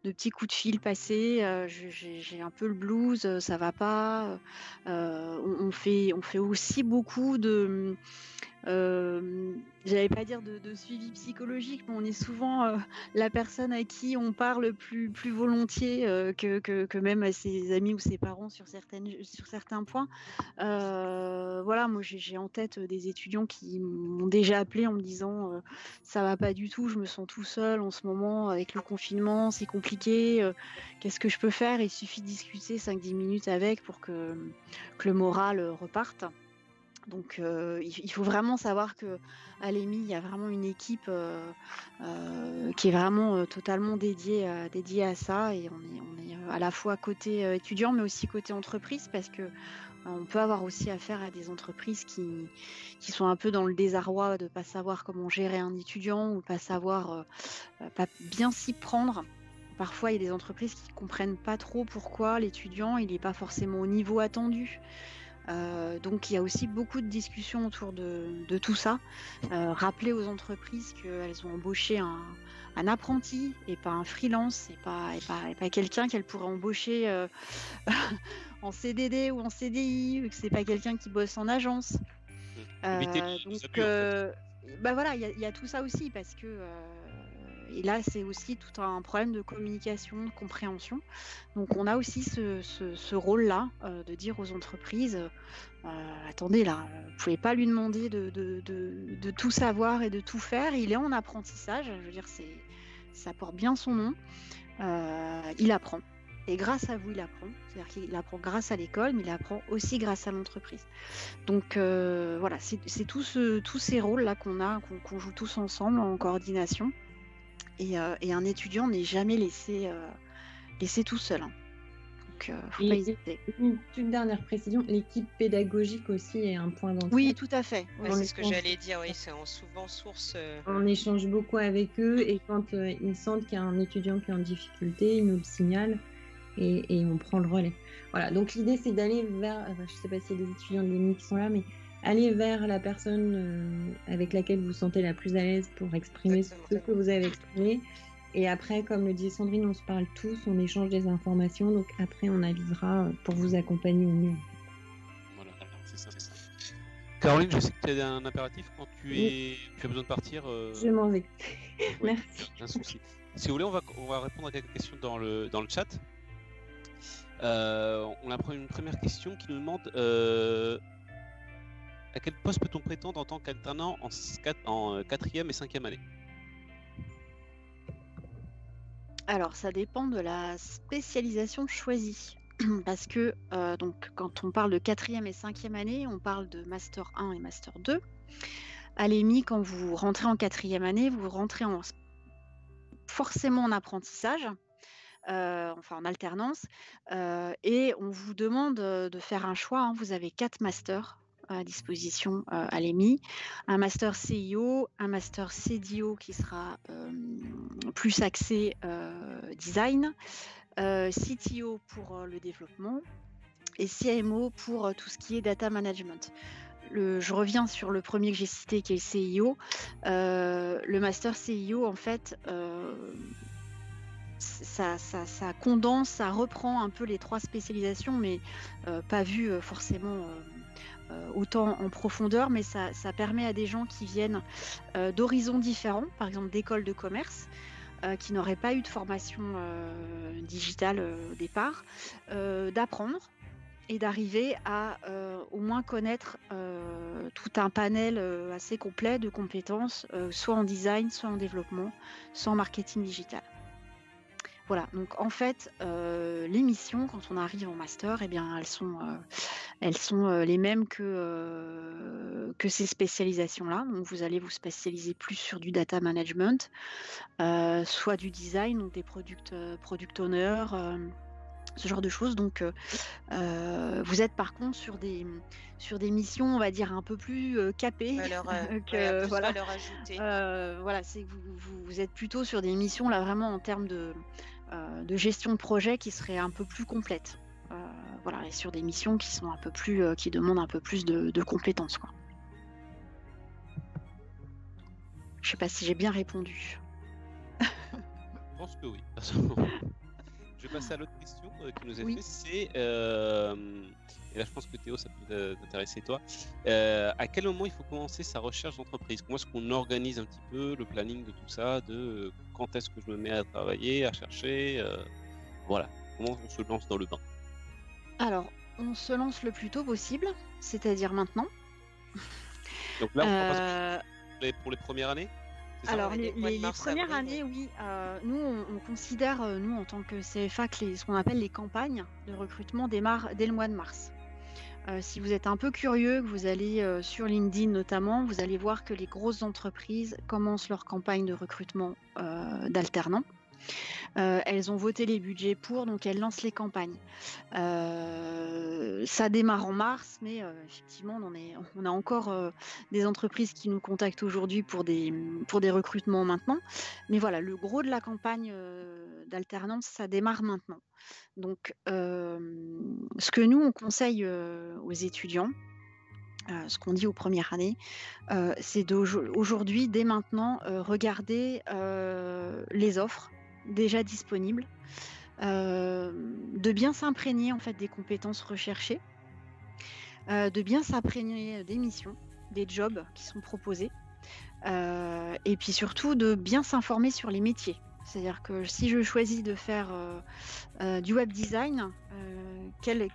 de petits coups de fil passés, j'ai un peu le blues, ça va pas. On fait aussi beaucoup de j'allais pas dire de suivi psychologique, mais on est souvent la personne à qui on parle plus volontiers que même à ses amis ou ses parents sur certains points. Voilà, moi j'ai en tête des étudiants qui m'ont déjà appelé en me disant ça va pas du tout, je me sens tout seul en ce moment avec le confinement, c'est compliqué, qu'est-ce que je peux faire? Il suffit de discuter 5-10 minutes avec pour que le moral reparte. Donc il faut vraiment savoir que à l'EMI, il y a vraiment une équipe qui est vraiment totalement dédiée à ça, et on est à la fois côté étudiant mais aussi côté entreprise, parce que on peut avoir aussi affaire à des entreprises qui sont un peu dans le désarroi de pas savoir comment gérer un étudiant ou pas savoir pas bien s'y prendre. Parfois, il y a des entreprises qui comprennent pas trop pourquoi l'étudiant il n'est pas forcément au niveau attendu. Donc il y a aussi beaucoup de discussions autour de tout ça. Rappeler aux entreprises qu'elles ont embauché un apprenti et pas un freelance, et pas quelqu'un qu'elles pourraient embaucher en CDD ou en CDI, que c'est pas quelqu'un qui bosse en agence. Éviter les Donc abus, en fait. bah voilà, il y a tout ça aussi, parce que et là c'est aussi tout un problème de communication, de compréhension. Donc on a aussi ce rôle-là de dire aux entreprises attendez là, vous pouvez pas lui demander de tout savoir et de tout faire, il est en apprentissage, je veux dire, ça porte bien son nom, il apprend. Et grâce à vous, il apprend. C'est-à-dire qu'il apprend grâce à l'école, mais il apprend aussi grâce à l'entreprise. Donc voilà, c'est tous ces rôles-là qu'on joue tous ensemble en coordination. Et un étudiant n'est jamais laissé tout seul. Hein. Donc faut pas hésiter. Une toute dernière précision, l'équipe pédagogique aussi est un point d'entrée. Oui, tout à fait. Ouais, c'est ce que j'allais dire, oui, c'est souvent source. On échange beaucoup avec eux, et quand ils sentent qu'il y a un étudiant qui est en difficulté, ils nous le signalent. Et on prend le relais. Voilà, donc l'idée c'est d'aller vers, je ne sais pas s'il y a des étudiants de l'EMI qui sont là, mais aller vers la personne avec laquelle vous vous sentez la plus à l'aise pour exprimer ce que vous avez exprimé. Et après, comme le disait Sandrine, on se parle tous, on échange des informations, donc après on avisera pour vous accompagner au mieux. Voilà, c'est ça. Caroline, je sais que tu as un impératif quand tu as besoin de partir. Je m'en vais. Ouais, Merci. un souci. Si vous voulez, on va répondre à quelques questions dans le chat. On a une première question qui nous demande à quel poste peut-on prétendre en tant qu'alternant en 4e et 5e année? Alors, ça dépend de la spécialisation choisie. Parce que donc, quand on parle de 4e et 5e année, on parle de Master 1 et Master 2. À l'EMI, quand vous rentrez en 4e année, vous rentrez forcément en apprentissage. Enfin en alternance, et on vous demande de faire un choix. Hein. Vous avez 4 masters à disposition à l'EMI, un master CIO, un master CDO qui sera plus axé design, CTO pour le développement et CMO pour tout ce qui est data management. Je reviens sur le premier que j'ai cité qui est le CIO. Le master CIO, en fait, ça condense, ça reprend un peu les 3 spécialisations, mais pas vu forcément autant en profondeur, mais ça permet à des gens qui viennent d'horizons différents, par exemple d'écoles de commerce, qui n'auraient pas eu de formation digitale au départ, d'apprendre et d'arriver à au moins connaître tout un panel assez complet de compétences, soit en design, soit en développement, soit en marketing digital. Voilà, donc en fait, les missions, quand on arrive en master, eh bien, elles sont les mêmes que ces spécialisations-là. Donc vous allez vous spécialiser plus sur du data management, soit du design, donc des product owners, ce genre de choses. Donc vous êtes par contre sur des missions, on va dire, un peu plus capées. Plus valeur ajoutée. Voilà, c'est que vous êtes plutôt sur des missions là vraiment en termes de gestion de projet qui seraient un peu plus complètes. Voilà, et sur des missions qui sont un peu plus, qui demandent un peu plus de compétences, quoi. Je sais pas si j'ai bien répondu. Je pense que oui. Je vais passer à l'autre question qui nous est Oui. faite. C'est, et là je pense que Théo, ça peut t'intéresser toi. À quel moment il faut commencer sa recherche d'entreprise? Comment est-ce qu'on organise un petit peu le planning de tout ça, de quand est-ce que je me mets à travailler, à chercher, voilà. Comment on se lance dans le bain? Alors, on se lance le plus tôt possible, c'est-à-dire maintenant. Donc là, on passe Euh, pour les premières années, c'est ça? Alors, Ouais, des mois de les mars, premières avril, années, oui, nous, on considère, nous, en tant que CFA, que ce qu'on appelle les campagnes de recrutement démarrent dès le mois de mars. Si vous êtes un peu curieux, que vous allez sur LinkedIn notamment, vous allez voir que les grosses entreprises commencent leur campagne de recrutement d'alternants. Elles ont voté les budgets pour, donc elles lancent les campagnes. Ça démarre en mars, mais effectivement, on a encore des entreprises qui nous contactent aujourd'hui pour des recrutements maintenant. Mais voilà, le gros de la campagne d'alternance, ça démarre maintenant. Donc, ce que nous, on conseille aux étudiants, ce qu'on dit aux premières années, c'est d'aujourd'hui, dès maintenant, regarder les offres déjà disponibles, de bien s'imprégner en fait des compétences recherchées, de bien s'imprégner des missions, des jobs qui sont proposés, et puis surtout de bien s'informer sur les métiers. C'est-à-dire que si je choisis de faire du web design, quel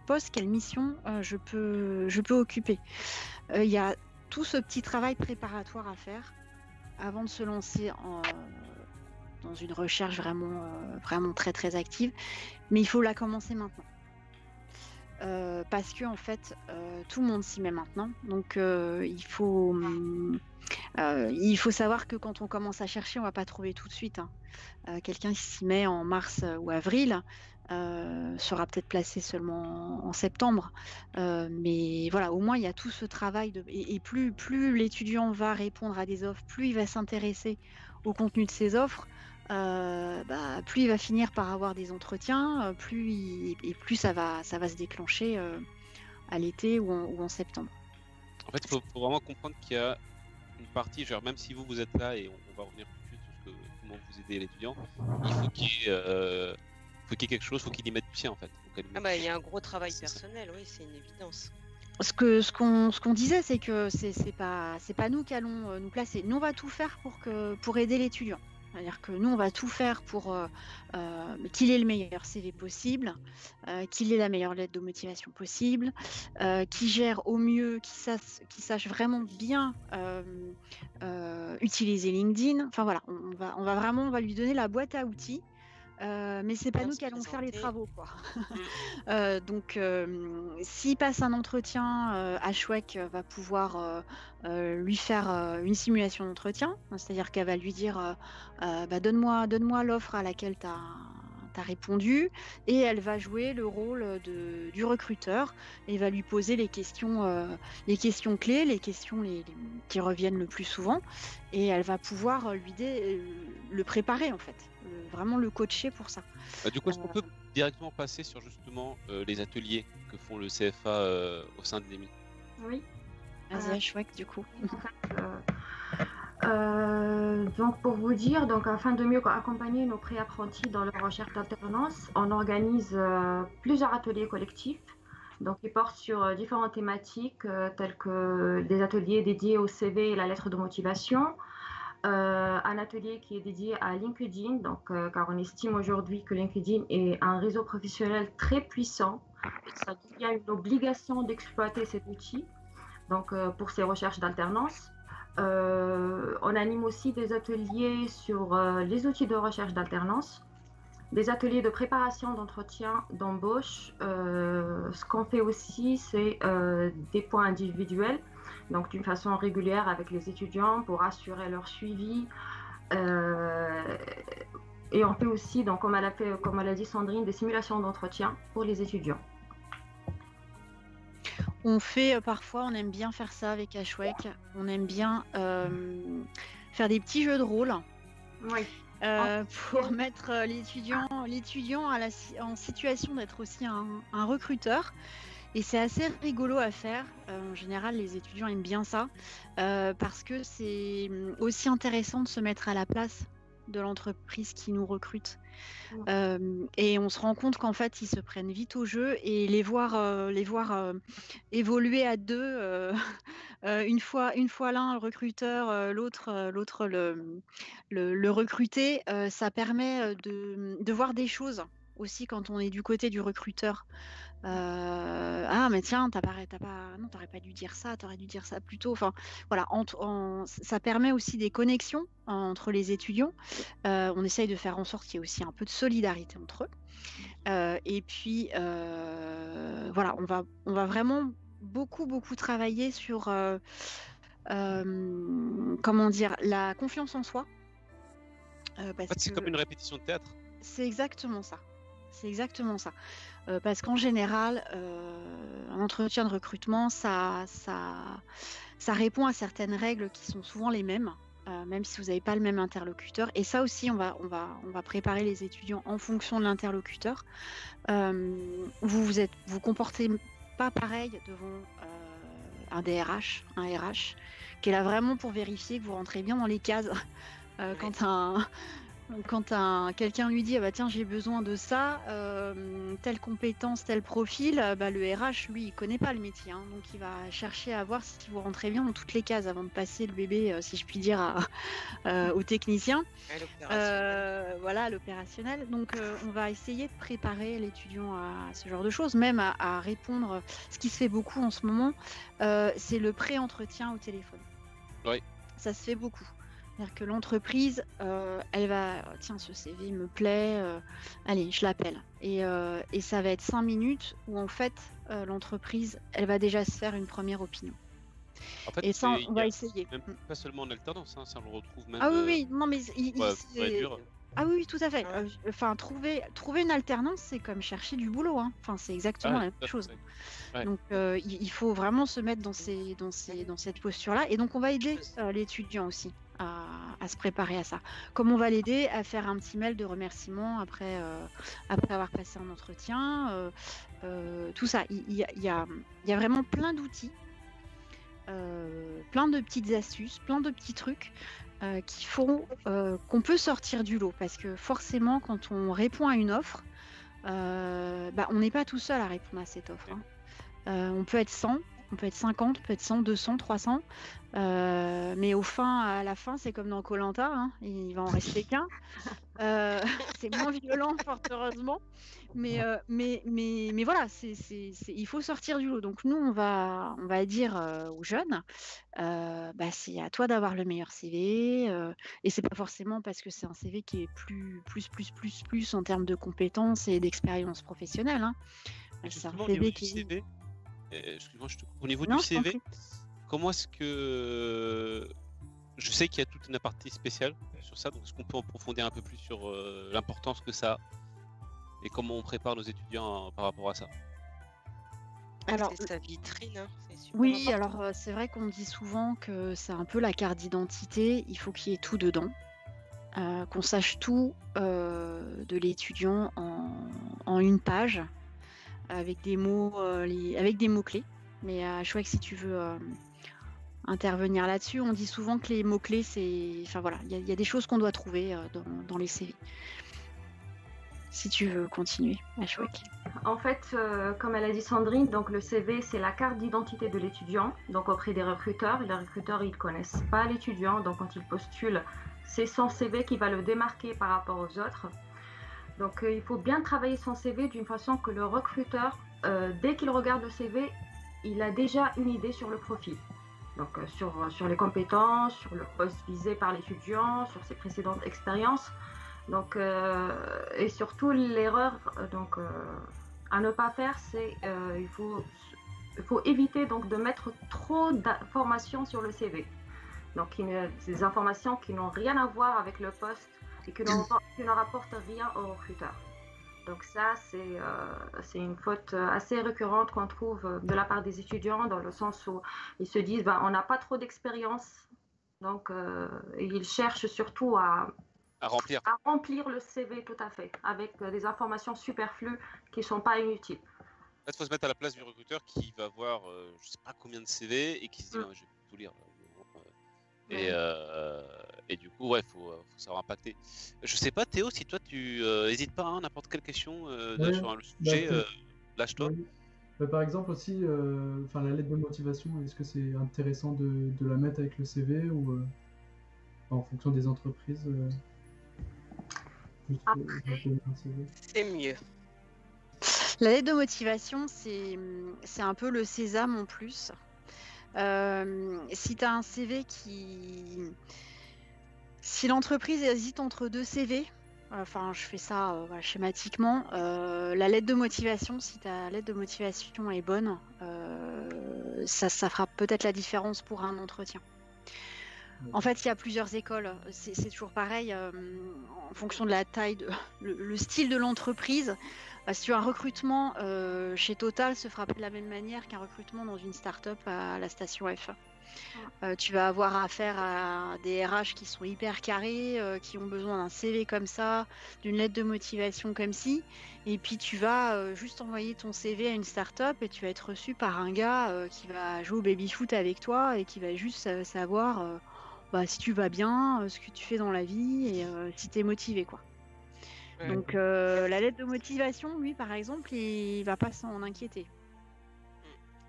poste, quelle mission je peux occuper. Il y a tout ce petit travail préparatoire à faire avant de se lancer dans une recherche vraiment très très active, mais il faut la commencer maintenant. Parce que en fait, tout le monde s'y met maintenant, donc il faut savoir que quand on commence à chercher, on va pas trouver tout de suite, hein. Quelqu'un qui s'y met en mars ou avril sera peut-être placé seulement en septembre, mais voilà, au moins il y a tout ce travail et plus l'étudiant va répondre à des offres, plus il va s'intéresser au contenu de ces offres, plus il va finir par avoir des entretiens, plus ça va se déclencher à l'été ou en septembre. En fait, il faut vraiment comprendre qu'il y a une partie, genre même si vous êtes là, et on va revenir tout de suite sur comment vous aider l'étudiant, il faut qu'il y ait quelque chose, il faut qu'il y mette du sien en fait. il y a un gros travail personnel, oui, c'est une évidence. Ce qu'on disait, c'est que c'est pas nous qui allons nous placer. Nous, on va tout faire pour aider l'étudiant. C'est-à-dire que nous, on va tout faire pour qu'il ait le meilleur CV possible, qu'il ait la meilleure lettre de motivation possible, qu'il gère au mieux, qu'il sache vraiment bien utiliser LinkedIn. Enfin voilà, on va lui donner la boîte à outils. Mais c'est pas nous qui allons faire les travaux, quoi. Donc, s'il passe un entretien, Ashwek va pouvoir lui faire une simulation d'entretien, c'est-à-dire qu'elle va lui dire donne-moi l'offre à laquelle tu as répondu, et elle va jouer le rôle du recruteur et va lui poser les questions clés, les questions qui reviennent le plus souvent, et elle va pouvoir le préparer en fait. Vraiment le coacher pour ça. Du coup, est-ce qu'on peut directement passer sur justement les ateliers que font le CFA au sein de l'EMI? Oui. Vas-y, Ashwek, du coup. Donc pour vous dire, afin de mieux accompagner nos pré-apprentis dans leur recherche d'alternance, on organise plusieurs ateliers collectifs. Donc ils portent sur différentes thématiques telles que des ateliers dédiés au CV et la lettre de motivation, un atelier qui est dédié à LinkedIn, car on estime aujourd'hui que LinkedIn est un réseau professionnel très puissant. Ça devient une obligation d'exploiter cet outil pour ces recherches d'alternance. On anime aussi des ateliers sur les outils de recherche d'alternance, des ateliers de préparation d'entretien d'embauche. Ce qu'on fait aussi, c'est des points individuels, donc d'une façon régulière avec les étudiants pour assurer leur suivi. Et on fait aussi, comme elle a dit Sandrine, des simulations d'entretien pour les étudiants. On fait parfois, on aime bien faire ça avec Ashwek. On aime bien faire des petits jeux de rôle. Oui. Pour mettre l'étudiant en situation d'être aussi un recruteur. Et c'est assez rigolo à faire. En général, les étudiants aiment bien ça parce que c'est aussi intéressant de se mettre à la place de l'entreprise qui nous recrute. Mm. Et on se rend compte qu'en fait, ils se prennent vite au jeu et les voir évoluer à deux, une fois l'un le recruteur, l'autre le recruté, ça permet de voir des choses aussi quand on est du côté du recruteur. Ah mais tiens, non, t'aurais pas dû dire ça, t'aurais dû dire ça plus tôt. Enfin voilà, ça permet aussi des connexions entre les étudiants. On essaye de faire en sorte qu'il y ait aussi un peu de solidarité entre eux. Et puis voilà, on va vraiment beaucoup travailler sur comment dire, la confiance en soi. En fait, c'est comme une répétition de théâtre. C'est exactement ça. C'est exactement ça. Parce qu'en général, un entretien de recrutement, ça répond à certaines règles qui sont souvent les mêmes, même si vous n'avez pas le même interlocuteur. Et ça aussi, on va préparer les étudiants en fonction de l'interlocuteur. Vous comportez pas pareil devant un DRH, un RH, qui est là vraiment pour vérifier que vous rentrez bien dans les cases. Quand quelqu'un lui dit ah bah tiens j'ai besoin de ça, telle compétence, tel profil, le RH lui il connaît pas le métier, hein, donc il va chercher à voir si vous rentrez bien dans toutes les cases avant de passer le bébé, si je puis dire, au technicien. Voilà, l'opérationnel. Donc on va essayer de préparer l'étudiant à ce genre de choses, même à répondre. Ce qui se fait beaucoup en ce moment, c'est le pré-entretien au téléphone. Oui. Ça se fait beaucoup. C'est-à-dire que l'entreprise, elle va, tiens, ce CV me plaît, allez, je l'appelle. Et ça va être 5 minutes où en fait, l'entreprise, elle va déjà se faire une première opinion. En fait, et ça, on va essayer. Même pas seulement en alternance, hein, ça on le retrouve même. Ah oui, non mais ah oui, tout à fait. Enfin, trouver une alternance, c'est comme chercher du boulot. Hein. Enfin, c'est exactement la même chose. Ouais. Donc, il faut vraiment se mettre dans cette posture-là. Et donc, on va aider l'étudiant aussi à se préparer à ça. Comme on va l'aider à faire un petit mail de remerciement après avoir passé un entretien. Tout ça. Il y a vraiment plein d'outils, plein de petites astuces, plein de petits trucs qui font qu'on peut sortir du lot. Parce que forcément, quand on répond à une offre, on n'est pas tout seul à répondre à cette offre. Hein. On peut être 100, on peut être 50, on peut être 100, 200, 300. Mais à la fin, c'est comme dans Koh-Lanta, hein, il va en rester qu'un. C'est moins violent, fort heureusement. Mais voilà, il faut sortir du lot. Donc nous, on va dire aux jeunes, c'est à toi d'avoir le meilleur CV. Et c'est pas forcément parce que c'est un CV qui est plus en termes de compétences et d'expérience professionnelle. Hein. C'est un CV qui est... Excuse-moi, au niveau du CV, comment est-ce que... Je sais qu'il y a toute une partie spéciale sur ça, donc est-ce qu'on peut approfondir un peu plus sur l'importance que ça a et comment on prépare nos étudiants par rapport à ça? Alors, c'est sa vitrine, hein, oui, alors c'est vrai qu'on dit souvent que c'est un peu la carte d'identité, il faut qu'il y ait tout dedans, qu'on sache tout de l'étudiant en une page, avec des mots, avec des mots-clés. Mais je crois que si tu veux intervenir là-dessus, on dit souvent que les mots-clés, c'est... Enfin voilà, il y a des choses qu'on doit trouver dans les CV. Si tu veux continuer, Ashwak. En fait, comme elle a dit Sandrine, donc le CV, c'est la carte d'identité de l'étudiant. Donc auprès des recruteurs, les recruteurs, ils ne connaissent pas l'étudiant. Donc quand ils postulent, c'est son CV qui va le démarquer par rapport aux autres. Donc il faut bien travailler son CV d'une façon que le recruteur, dès qu'il regarde le CV, il a déjà une idée sur le profil. Donc sur les compétences, sur le poste visé par l'étudiant, sur ses précédentes expériences. Donc, et surtout l'erreur à ne pas faire, c'est il faut éviter donc de mettre trop d'informations sur le CV. Donc des informations qui n'ont rien à voir avec le poste et qui ne rapportent rien au recruteur. Donc ça, c'est une faute assez récurrente qu'on trouve de la part des étudiants, dans le sens où ils se disent on n'a pas trop d'expérience, donc ils cherchent surtout à remplir le CV, tout à fait, avec des informations superflues qui ne sont pas inutiles. Là, il faut se mettre à la place du recruteur qui va voir je ne sais pas combien de CV et qui se dit je vais tout lire. Et du coup, ouais, faut savoir impacter. Je sais pas, Théo, si toi tu hésites pas, hein, n'importe quelle question Ouais, sur le sujet, lâche-toi. oui. Par exemple aussi, la lettre de motivation, est-ce que c'est intéressant de la mettre avec le CV ou en fonction des entreprises juste pour un CV. C'est mieux. La lettre de motivation, c'est un peu le sésame en plus. Si tu as un CV si l'entreprise hésite entre 2 CV, enfin je fais ça voilà, schématiquement, la lettre de motivation, si ta lettre de motivation est bonne, ça fera peut-être la différence pour un entretien. En fait, il y a plusieurs écoles. C'est toujours pareil en fonction de la taille, le style de l'entreprise. Si tu as un recrutement chez Total, se fera de la même manière qu'un recrutement dans une start-up à la station F. Tu vas avoir affaire à des RH qui sont hyper carrés, qui ont besoin d'un CV comme ça, d'une lettre de motivation comme ci. Et puis tu vas juste envoyer ton CV à une start-up et tu vas être reçu par un gars qui va jouer au baby-foot avec toi et qui va juste savoir si tu vas bien, ce que tu fais dans la vie et si tu es motivé, quoi. Ouais. Donc la lettre de motivation, lui, par exemple, il va pas s'en inquiéter.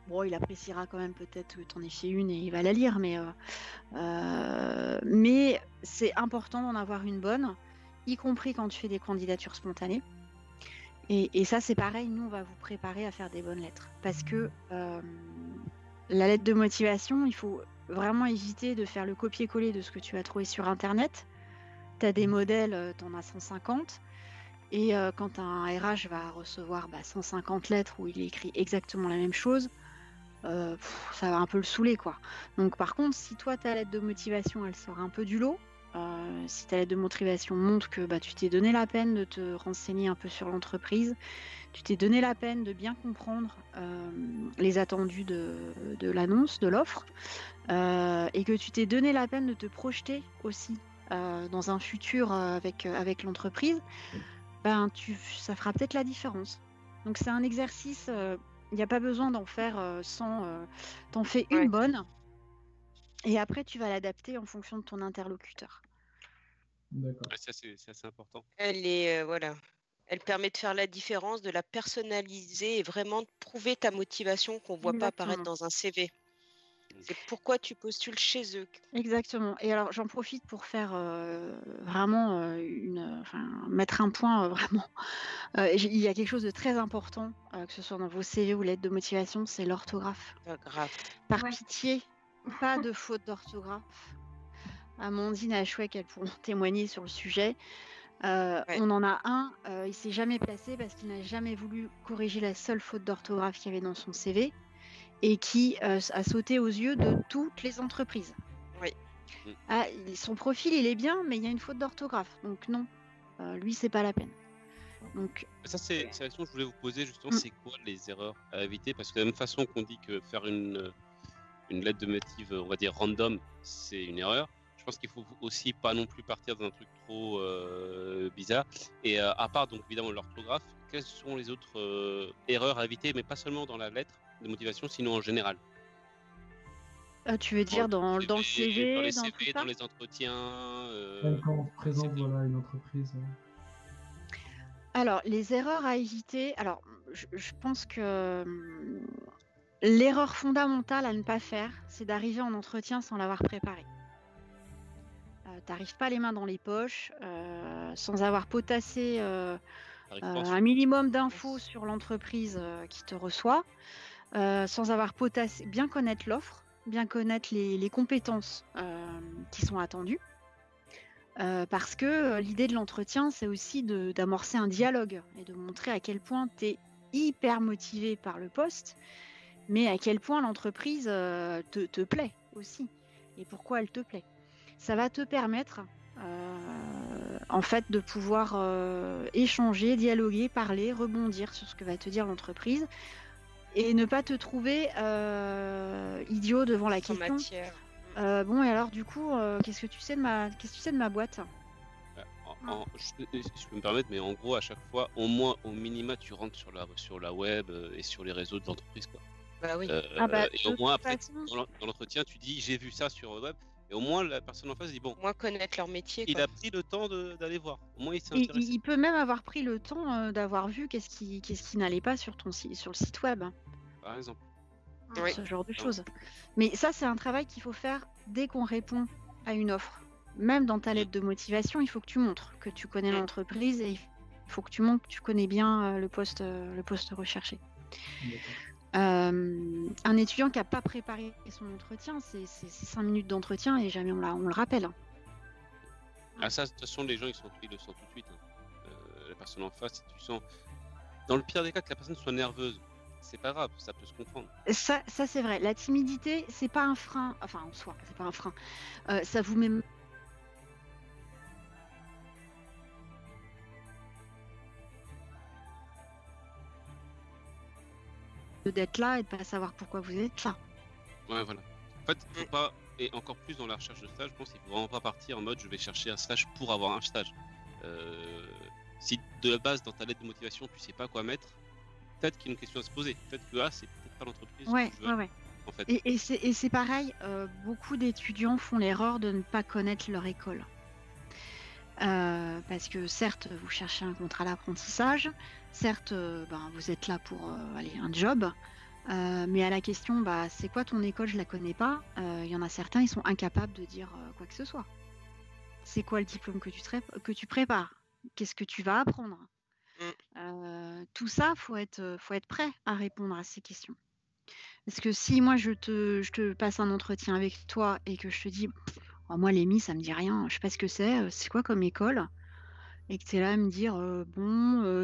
Bon, il appréciera quand même peut-être que tu en aies fait une et il va la lire, mais c'est important d'en avoir une bonne, y compris quand tu fais des candidatures spontanées. Et ça, c'est pareil, nous, on va vous préparer à faire des bonnes lettres. Parce que la lettre de motivation, il faut vraiment éviter de faire le copier-coller de ce que tu as trouvé sur Internet. Tu as des modèles, tu en as 150. Et quand un RH va recevoir 150 lettres où il est écrit exactement la même chose, ça va un peu le saouler, quoi. Donc par contre, si toi, ta lettre de motivation, elle sort un peu du lot, si ta lettre de motivation montre que tu t'es donné la peine de te renseigner un peu sur l'entreprise, tu t'es donné la peine de bien comprendre les attendus de l'annonce, de l'offre, et que tu t'es donné la peine de te projeter aussi dans un futur avec l'entreprise, ça fera peut-être la différence. Donc c'est un exercice, il n'y a pas besoin d'en faire 100, t'en fais une bonne, et après tu vas l'adapter en fonction de ton interlocuteur. D'accord. Ouais, ça, c'est assez important. Elle permet de faire la différence, de la personnaliser et vraiment de prouver ta motivation qu'on ne voit pas apparaître dans un CV. C'est pourquoi tu postules chez eux. Exactement. Et alors j'en profite pour faire vraiment mettre un point vraiment. Il y a quelque chose de très important, que ce soit dans vos CV ou lettres de motivation, c'est l'orthographe. Par pitié, pas de faute d'orthographe. Amandine et Ashwek, elles pourront témoigner sur le sujet. On en a un, il s'est jamais placé parce qu'il n'a jamais voulu corriger la seule faute d'orthographe qu'il y avait dans son CV et qui a sauté aux yeux de toutes les entreprises. Oui. Son profil, il est bien, mais il y a une faute d'orthographe. Donc non, lui, c'est pas la peine. Donc, ça, c'est la question que je voulais vous poser, justement, c'est quoi les erreurs à éviter? Parce que de la même façon qu'on dit que faire une lettre de motive, on va dire random, c'est une erreur, je pense qu'il faut aussi pas non plus partir d'un truc trop bizarre. Et à part, donc, évidemment, l'orthographe, quelles sont les autres erreurs à éviter, mais pas seulement dans la lettre de motivation, sinon en général? Tu veux dire dans le CV, dans les CV, dans les entretiens Quand on présente une entreprise. Alors, les erreurs à éviter. Alors, je pense que l'erreur fondamentale à ne pas faire, c'est d'arriver en entretien sans l'avoir préparé. T'arrives pas les mains dans les poches, sans avoir potassé un minimum d'infos sur l'entreprise qui te reçoit, sans avoir potassé, bien connaître l'offre, bien connaître les compétences qui sont attendues. Parce que l'idée de l'entretien, c'est aussi d'amorcer un dialogue et de montrer à quel point tu es hyper motivé par le poste, mais à quel point l'entreprise te plaît aussi et pourquoi elle te plaît. Ça va te permettre en fait de pouvoir échanger, dialoguer, parler, rebondir sur ce que va te dire l'entreprise et ne pas te trouver idiot devant la question. Bon, et alors du coup, qu'est-ce que tu sais de ma boîte? Je peux me permettre, mais en gros, à chaque fois, au minima, tu rentres sur la web et sur les réseaux de l'entreprise, quoi. Bah oui. Et au moins, après, dans l'entretien, tu dis j'ai vu ça sur le web. Et au moins, la personne en face dit, bon, Au moins connaître leur métier, il quoi. a pris le temps d'aller voir. Au moins, il s'est Et intéressé, il peut même avoir pris le temps d'avoir vu qu'est-ce qui n'allait pas sur sur le site web, par exemple. Oui. ce genre de Non. choses. Mais ça, c'est un travail qu'il faut faire dès qu'on répond à une offre. Même dans ta lettre de motivation, il faut que tu montres que tu connais l'entreprise et il faut que tu montres que tu connais bien le poste recherché. Un étudiant qui n'a pas préparé son entretien, c'est 5 minutes d'entretien et jamais on le rappelle. Ah, ça, de toute façon, les gens, ils le sentent tout de suite. La personne en face, si tu sens. Dans le pire des cas, que la personne soit nerveuse, c'est pas grave, ça peut se comprendre. Ça c'est vrai. La timidité, c'est pas un frein. Enfin, en soi, c'est pas un frein. Ça vous met d'être là et de pas savoir pourquoi vous êtes là. Ouais, voilà. En fait, faut pas, et encore plus dans la recherche de stage, je pense qu'il faut vraiment pas partir en mode je vais chercher un stage pour avoir un stage. Si de la base, dans ta lettre de motivation, tu sais pas quoi mettre, peut-être qu'il y a une question à se poser. Peut-être que là, c'est peut-être pas l'entreprise Ouais, que je veux, ouais. en fait. Et c'est pareil, beaucoup d'étudiants font l'erreur de ne pas connaître leur école. Parce que certes, vous cherchez un contrat d'apprentissage, certes, vous êtes là pour un job, mais à la question, c'est quoi ton école, je la connais pas, il y en a certains, ils sont incapables de dire quoi que ce soit. C'est quoi le diplôme que tu prépares? Qu'est-ce que tu vas apprendre? Tout ça, faut être prêt à répondre à ces questions. Parce que si moi je te passe un entretien avec toi et que je te dis oh, moi l'EMI ça me dit rien, je sais pas ce que c'est quoi comme école? Et que tu es là à me dire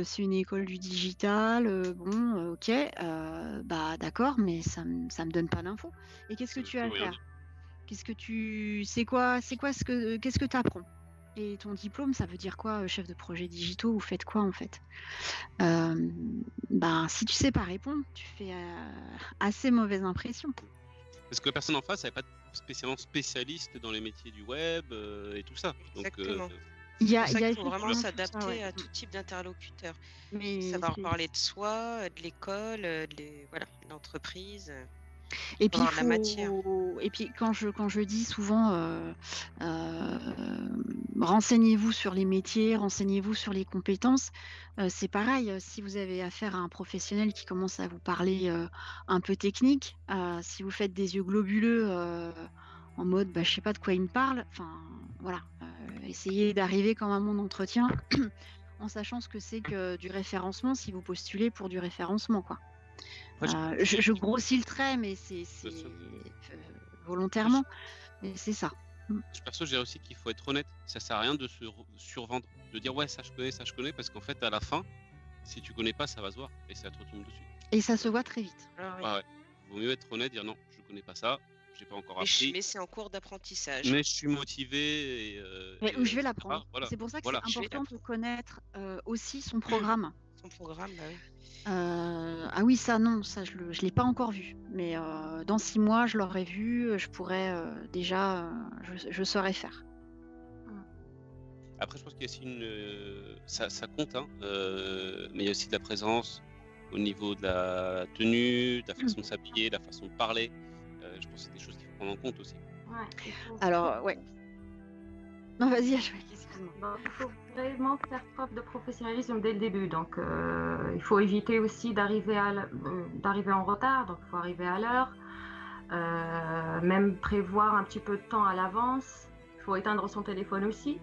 c'est une école du digital, ok, d'accord, mais ça me donne pas d'infos. Et qu'est-ce que tu vas faire? Qu'est-ce que qu'est-ce que tu apprends? Et ton diplôme, ça veut dire quoi, chef de projet digitaux? Vous faites quoi en fait? Si tu sais pas répondre, tu fais assez mauvaise impression. Parce que la personne en face, elle n'est pas spécialement spécialiste dans les métiers du web et tout ça. Exactement. Donc, c'est pour ça qu'il faut vraiment s'adapter à tout type d'interlocuteur. Savoir parler de soi, de l'école, de l'entreprise. Et puis, la matière. Et puis quand je dis souvent renseignez-vous sur les métiers, renseignez-vous sur les compétences, c'est pareil, si vous avez affaire à un professionnel qui commence à vous parler un peu technique, si vous faites des yeux globuleux en mode je sais pas de quoi il me parle, enfin voilà, essayez d'arriver quand même à mon entretien en sachant ce que c'est que du référencement si vous postulez pour du référencement, quoi. Je grossis le trait, mais c'est volontairement, mais c'est ça. Perso, je dirais aussi qu'il faut être honnête. Ça sert à rien de se survendre, de dire ouais ça je connais, parce qu'en fait à la fin, si tu connais pas, ça va se voir et ça te retombe dessus. Et ça se voit très vite. Ouais. Vaut mieux être honnête, dire non, je connais pas ça, j'ai pas encore appris. Mais c'est en cours d'apprentissage. Mais je suis motivé et où je vais l'apprendre. Voilà. C'est pour ça que c'est important de connaître aussi son programme. Son programme, oui. Ah oui, ça non, ça je l'ai pas encore vu. Mais dans 6 mois, je l'aurais vu, je pourrais déjà, je saurais faire. Après, je pense qu'il y a aussi ça compte, hein, mais il y a aussi de la présence au niveau de la tenue, de la façon de s'habiller, de la façon de parler. Je pense que c'est des choses qu'il faut prendre en compte aussi. Alors, ouais. Non, vas-y, excuse-moi. Il faut vraiment faire preuve de professionnalisme dès le début. Donc, il faut éviter aussi d'arriver en retard. Donc, il faut arriver à l'heure. Même prévoir un petit peu de temps à l'avance. Il faut éteindre son téléphone aussi.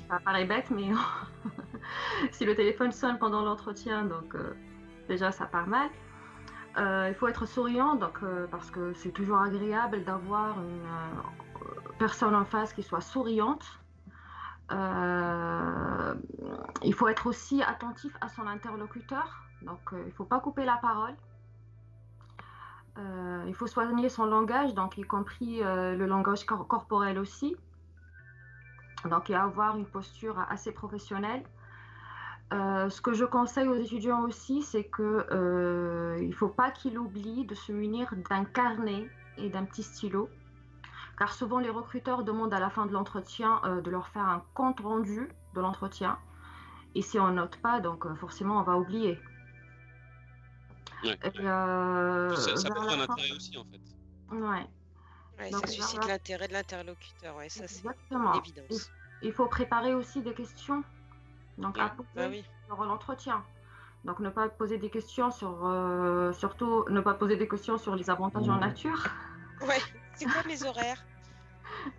Ça paraît bête, mais si le téléphone sonne pendant l'entretien, donc déjà, ça part mal. Il faut être souriant, donc, parce que c'est toujours agréable d'avoir une personne en face qui soit souriante. Il faut être aussi attentif à son interlocuteur, donc il ne faut pas couper la parole. Il faut soigner son langage, donc y compris le langage corporel aussi. Donc il y a avoir une posture assez professionnelle. Ce que je conseille aux étudiants aussi, c'est que il ne faut pas qu'ils oublient de se munir d'un carnet et d'un petit stylo. Car souvent, les recruteurs demandent à la fin de l'entretien de leur faire un compte rendu de l'entretien. Et si on ne note pas, donc forcément, on va oublier. Ouais. Ça peut être un intérêt aussi, en fait. Ouais. Ouais, Donc, ça suscite voilà. l'intérêt de l'interlocuteur. Ouais, ça, c'est une Exactement. évidence. Il faut préparer aussi des questions donc, à Bah poser oui. sur l'entretien. Donc, ne pas poser des questions sur, surtout, ne pas poser des questions sur les avantages en nature. Ouais, c'est quoi mes horaires?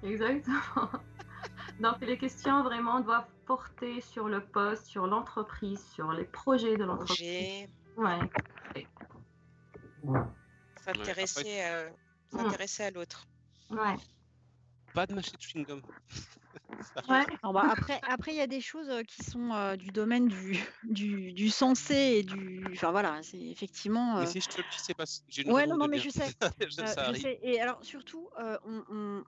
Exactement. Donc, les questions vraiment doivent porter sur le poste, sur l'entreprise, sur les projets de l'entreprise. Projet, Ouais. Ouais. s'intéresser à l'autre. Ouais. Pas de mâcher de chewing-gum. Ouais. Alors, bah, après, il y a des choses qui sont du domaine du sensé et du. Enfin voilà, c'est effectivement. Mais si je te le dis, c'est pas. J'ai une Ouais, raison non, de mais bien. je sais. Ça Je arrive. sais. Et alors surtout,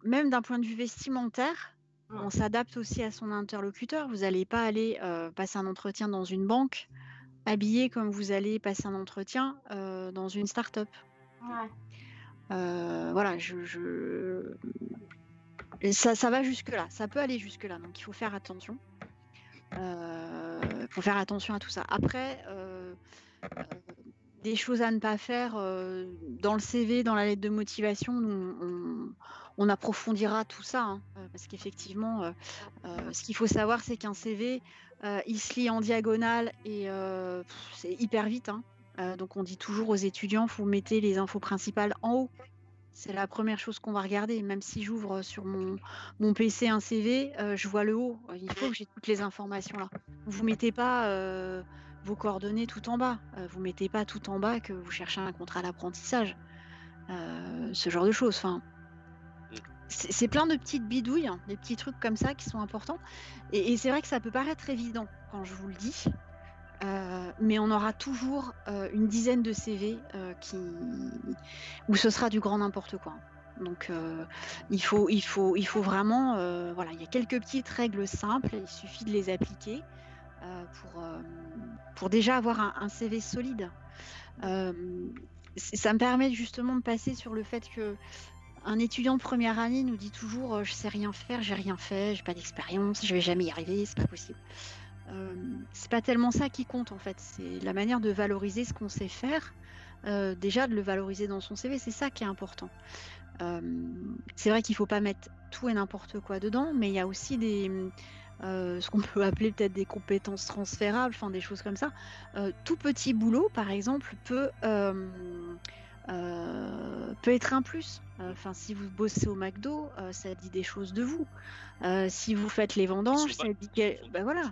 même d'un point de vue vestimentaire, on s'adapte aussi à son interlocuteur. Vous n'allez pas aller passer un entretien dans une banque habillé comme vous allez passer un entretien dans une start-up. Ouais. Voilà, ça va jusque-là, ça peut aller jusque-là, donc il faut faire attention. Faut faire attention à tout ça. Après, des choses à ne pas faire dans le CV, dans la lettre de motivation, on approfondira tout ça, hein, parce qu'effectivement, ce qu'il faut savoir, c'est qu'un CV, il se lit en diagonale et c'est hyper vite, hein. Donc on dit toujours aux étudiants, vous mettez les infos principales en haut. C'est la première chose qu'on va regarder. Même si j'ouvre sur mon PC un CV, je vois le haut. Il faut que j'ai toutes les informations là. Vous mettez pas vos coordonnées tout en bas. Vous mettez pas tout en bas que vous cherchez un contrat d'apprentissage. Ce genre de choses. Enfin, c'est plein de petites bidouilles, hein, des petits trucs comme ça qui sont importants. Et c'est vrai que ça peut paraître évident quand je vous le dis. Mais on aura toujours une dizaine de CV où ce sera du grand n'importe quoi. Donc il faut vraiment, voilà, il y a quelques petites règles simples, il suffit de les appliquer pour déjà avoir un CV solide. Ça me permet justement de passer sur le fait que un étudiant de première année nous dit toujours je sais rien faire, j'ai rien fait, j'ai pas d'expérience, je vais jamais y arriver, c'est pas possible. C'est pas tellement ça qui compte en fait, c'est la manière de valoriser ce qu'on sait faire, déjà de le valoriser dans son CV, c'est ça qui est important. C'est vrai qu'il faut pas mettre tout et n'importe quoi dedans, mais il y a aussi ce qu'on peut appeler peut-être des compétences transférables, enfin des choses comme ça. Tout petit boulot par exemple peut être un plus. Enfin, si vous bossez au McDo, ça dit des choses de vous. Si vous faites les vendanges, ça dit ben voilà.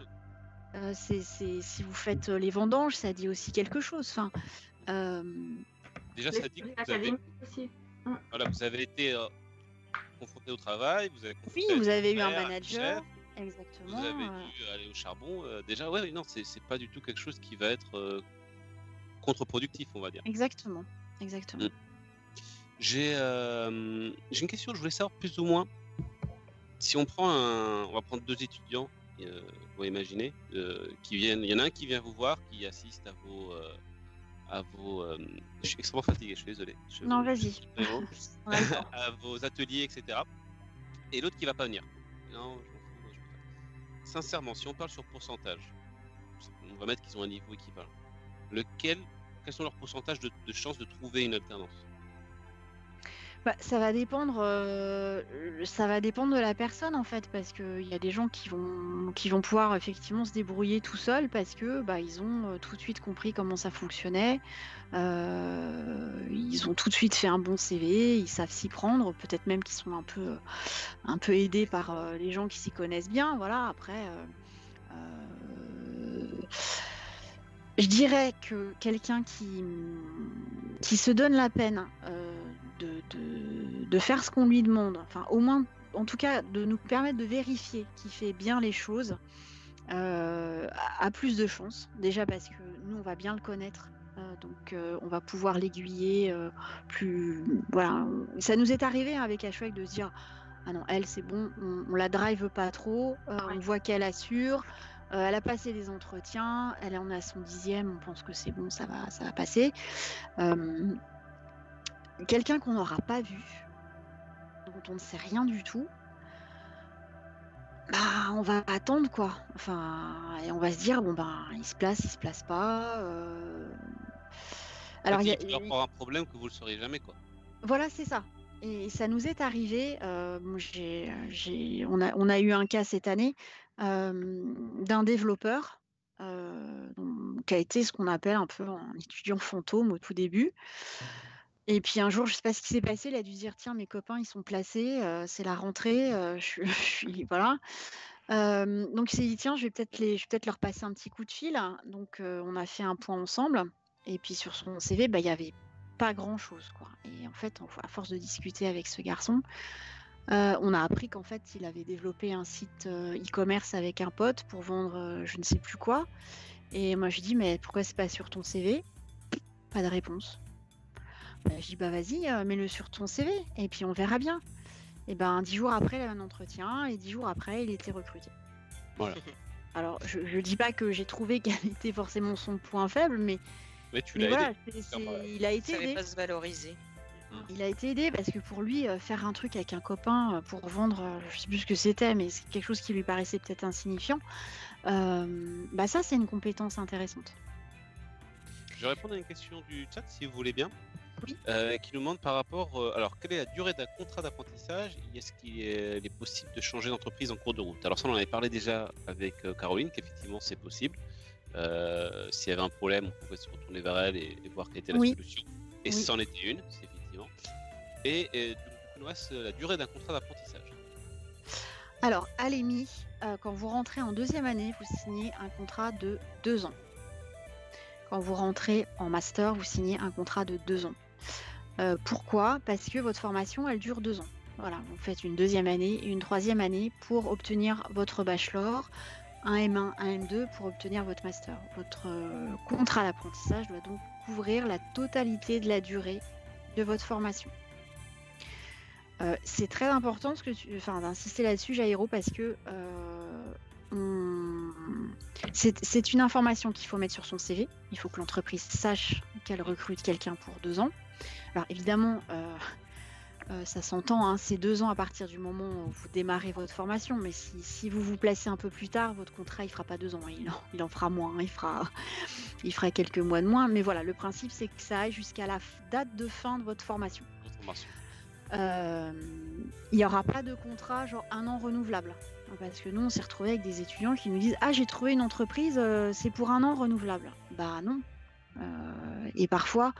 Si vous faites les vendanges, ça dit aussi quelque chose. Enfin, déjà, ça dit que vous avez été confronté au travail, vous avez vous avez eu un manager, exactement. Vous avez dû aller au charbon. Déjà, ouais, non, c'est pas du tout quelque chose qui va être contre-productif, on va dire. Exactement. J'ai une question. Je voulais savoir plus ou moins si on va prendre deux étudiants. Vous imaginez qui viennent. Il y en a un qui vient vous voir, qui assiste à vos. Je suis extrêmement fatigué. Je suis désolé. Non, vas-y. À vos ateliers, etc. Et l'autre qui va pas venir. Non, sincèrement, si on parle sur pourcentage, on va mettre qu'ils ont un niveau équivalent. Quels sont leurs pourcentages de chances de trouver une alternance? Ça va dépendre de la personne en fait, parce qu'il y a des gens qui vont pouvoir effectivement se débrouiller tout seuls parce que ils ont tout de suite compris comment ça fonctionnait, ils ont tout de suite fait un bon CV, ils savent s'y prendre, peut-être même qu'ils sont un peu aidés par les gens qui s'y connaissent bien. Voilà, après je dirais que quelqu'un qui se donne la peine de faire ce qu'on lui demande, enfin au moins, en tout cas, de nous permettre de vérifier qu'il fait bien les choses, a plus de chance. Déjà parce que nous, on va bien le connaître, donc on va pouvoir l'aiguiller plus. Voilà, ça nous est arrivé avec Ashwek de se dire ah non, elle c'est bon, on la drive pas trop, on voit qu'elle assure. Elle a passé des entretiens, elle en a son 10e, on pense que c'est bon, ça va passer. Quelqu'un qu'on n'aura pas vu, dont on ne sait rien du tout, on va attendre quoi. Enfin, et on va se dire il se place pas. Alors il va avoir un problème que vous le saurez jamais quoi. Voilà, c'est ça. Et ça nous est arrivé, on a eu un cas cette année d'un développeur qui a été ce qu'on appelle un peu un étudiant fantôme au tout début. Et puis un jour, je sais pas ce qui s'est passé, il a dû se dire tiens, mes copains ils sont placés, c'est la rentrée, je suis voilà. Donc il s'est dit tiens, je vais peut-être leur passer un petit coup de fil. Donc on a fait un point ensemble. Et puis sur son CV, il y avait pas grand-chose, quoi. Et en fait, à force de discuter avec ce garçon, on a appris qu'en fait, il avait développé un site e-commerce avec un pote pour vendre je ne sais plus quoi. Et moi, je lui dis mais pourquoi c'est pas sur ton CV? Pas de réponse. Je dis vas-y, mets-le sur ton CV et puis on verra bien. Et 10 jours après, il a eu un entretien et 10 jours après, il était recruté. Voilà. Alors, je dis pas que j'ai trouvé quel était forcément son point faible, mais tu l'as voilà, aidé. il a été Ça aidé. pas se valoriser. Il a été aidé parce que pour lui, faire un truc avec un copain pour vendre, je sais plus ce que c'était, mais c'est quelque chose qui lui paraissait peut-être insignifiant, ça, c'est une compétence intéressante. Je vais répondre à une question du chat, si vous voulez bien. Oui. Qui nous demande par rapport, alors quelle est la durée d'un contrat d'apprentissage et est-ce qu'il est possible de changer d'entreprise en cours de route? Alors ça, on en avait parlé déjà avec Caroline, qu'effectivement c'est possible. S'il y avait un problème, on pouvait se retourner vers elle et voir quelle était la solution. Et c'en était une, c'est effectivement. Et donc, il nous reste la durée d'un contrat d'apprentissage. Alors, à l'EMI, quand vous rentrez en deuxième année, vous signez un contrat de 2 ans. Quand vous rentrez en master, vous signez un contrat de 2 ans. Pourquoi? Parce que votre formation, elle dure 2 ans. Voilà, vous faites une deuxième année et une troisième année pour obtenir votre bachelor, un M1, un M2 pour obtenir votre master. Votre contrat d'apprentissage doit donc couvrir la totalité de la durée de votre formation. C'est très important d'insister là-dessus, Jairo, parce que c'est une information qu'il faut mettre sur son CV. Il faut que l'entreprise sache qu'elle recrute quelqu'un pour 2 ans. Alors évidemment, ça s'entend, hein, c'est 2 ans à partir du moment où vous démarrez votre formation, mais si vous vous placez un peu plus tard, votre contrat il fera pas 2 ans, il en fera moins, il fera quelques mois de moins, mais voilà, le principe c'est que ça aille jusqu'à la date de fin de votre formation. Il n'y aura pas de contrat genre 1 an renouvelable, parce que nous on s'est retrouvés avec des étudiants qui nous disent ah j'ai trouvé une entreprise, c'est pour 1 an renouvelable. Bah non. Et parfois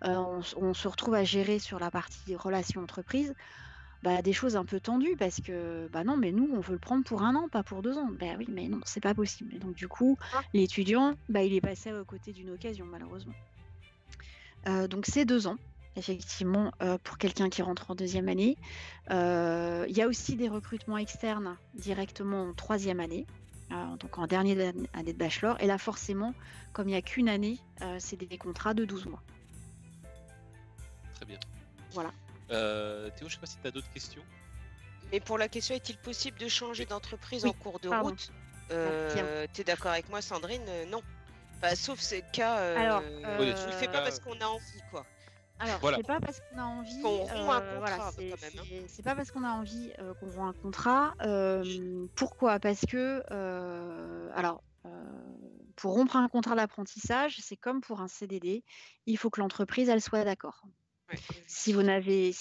on se retrouve à gérer sur la partie relation entreprise des choses un peu tendues parce que non mais nous on veut le prendre pour 1 an, pas pour 2 ans. Oui mais non, c'est pas possible. Et donc du coup l'étudiant il est passé à côté d'une occasion malheureusement. Donc c'est 2 ans effectivement pour quelqu'un qui rentre en deuxième année. Il y a aussi des recrutements externes directement en troisième année. Donc en dernière année de bachelor, et là forcément, comme il n'y a qu'une année, c'est des contrats de 12 mois. Très bien. Voilà. Théo, je ne sais pas si tu as d'autres questions. Mais pour la question, est-il possible de changer d'entreprise en cours de route? Tu es d'accord avec moi, Sandrine? Non. Sauf ces cas, Alors, on ne le fait pas parce qu'on a envie, quoi. Alors, voilà. c'est pas parce qu'on a envie qu'on rompt un contrat, quand même. C'est pas parce qu'on a envie qu'on rompt un contrat. Pourquoi? Parce que, pour rompre un contrat d'apprentissage, c'est comme pour un CDD, il faut que l'entreprise elle soit d'accord. Ouais. Si vous n'avez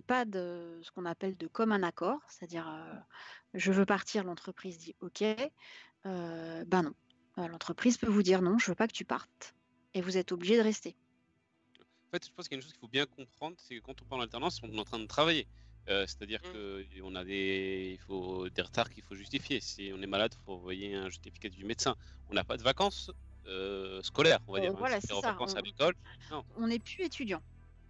pas de ce qu'on appelle de commun accord, c'est-à-dire je veux partir, l'entreprise dit OK, non. L'entreprise peut vous dire non, je veux pas que tu partes, et vous êtes obligé de rester. En fait, je pense qu'il y a une chose qu'il faut bien comprendre, c'est que quand on part en alternance, on est en train de travailler. C'est-à-dire qu'on a des retards qu'il faut justifier. Si on est malade, il faut envoyer un justificatif du médecin. On n'a pas de vacances scolaires, on va dire. Voilà, c'est en ça. vacances à l'école. Non. On n'est plus étudiant.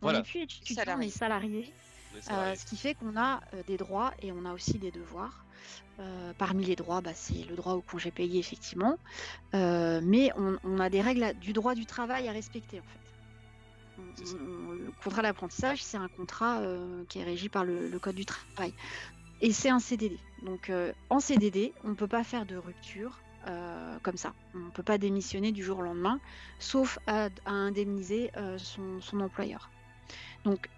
Voilà. On n'est plus étudiant, on est salarié. Ce qui fait qu'on a des droits et on a aussi des devoirs. Parmi les droits, c'est le droit au congé payé, effectivement. Mais on a des règles du droit du travail à respecter, en fait. Le contrat d'apprentissage, c'est un contrat qui est régi par le Code du travail. Et c'est un CDD. Donc en CDD, on ne peut pas faire de rupture comme ça. On ne peut pas démissionner du jour au lendemain, sauf à indemniser son employeur. Donc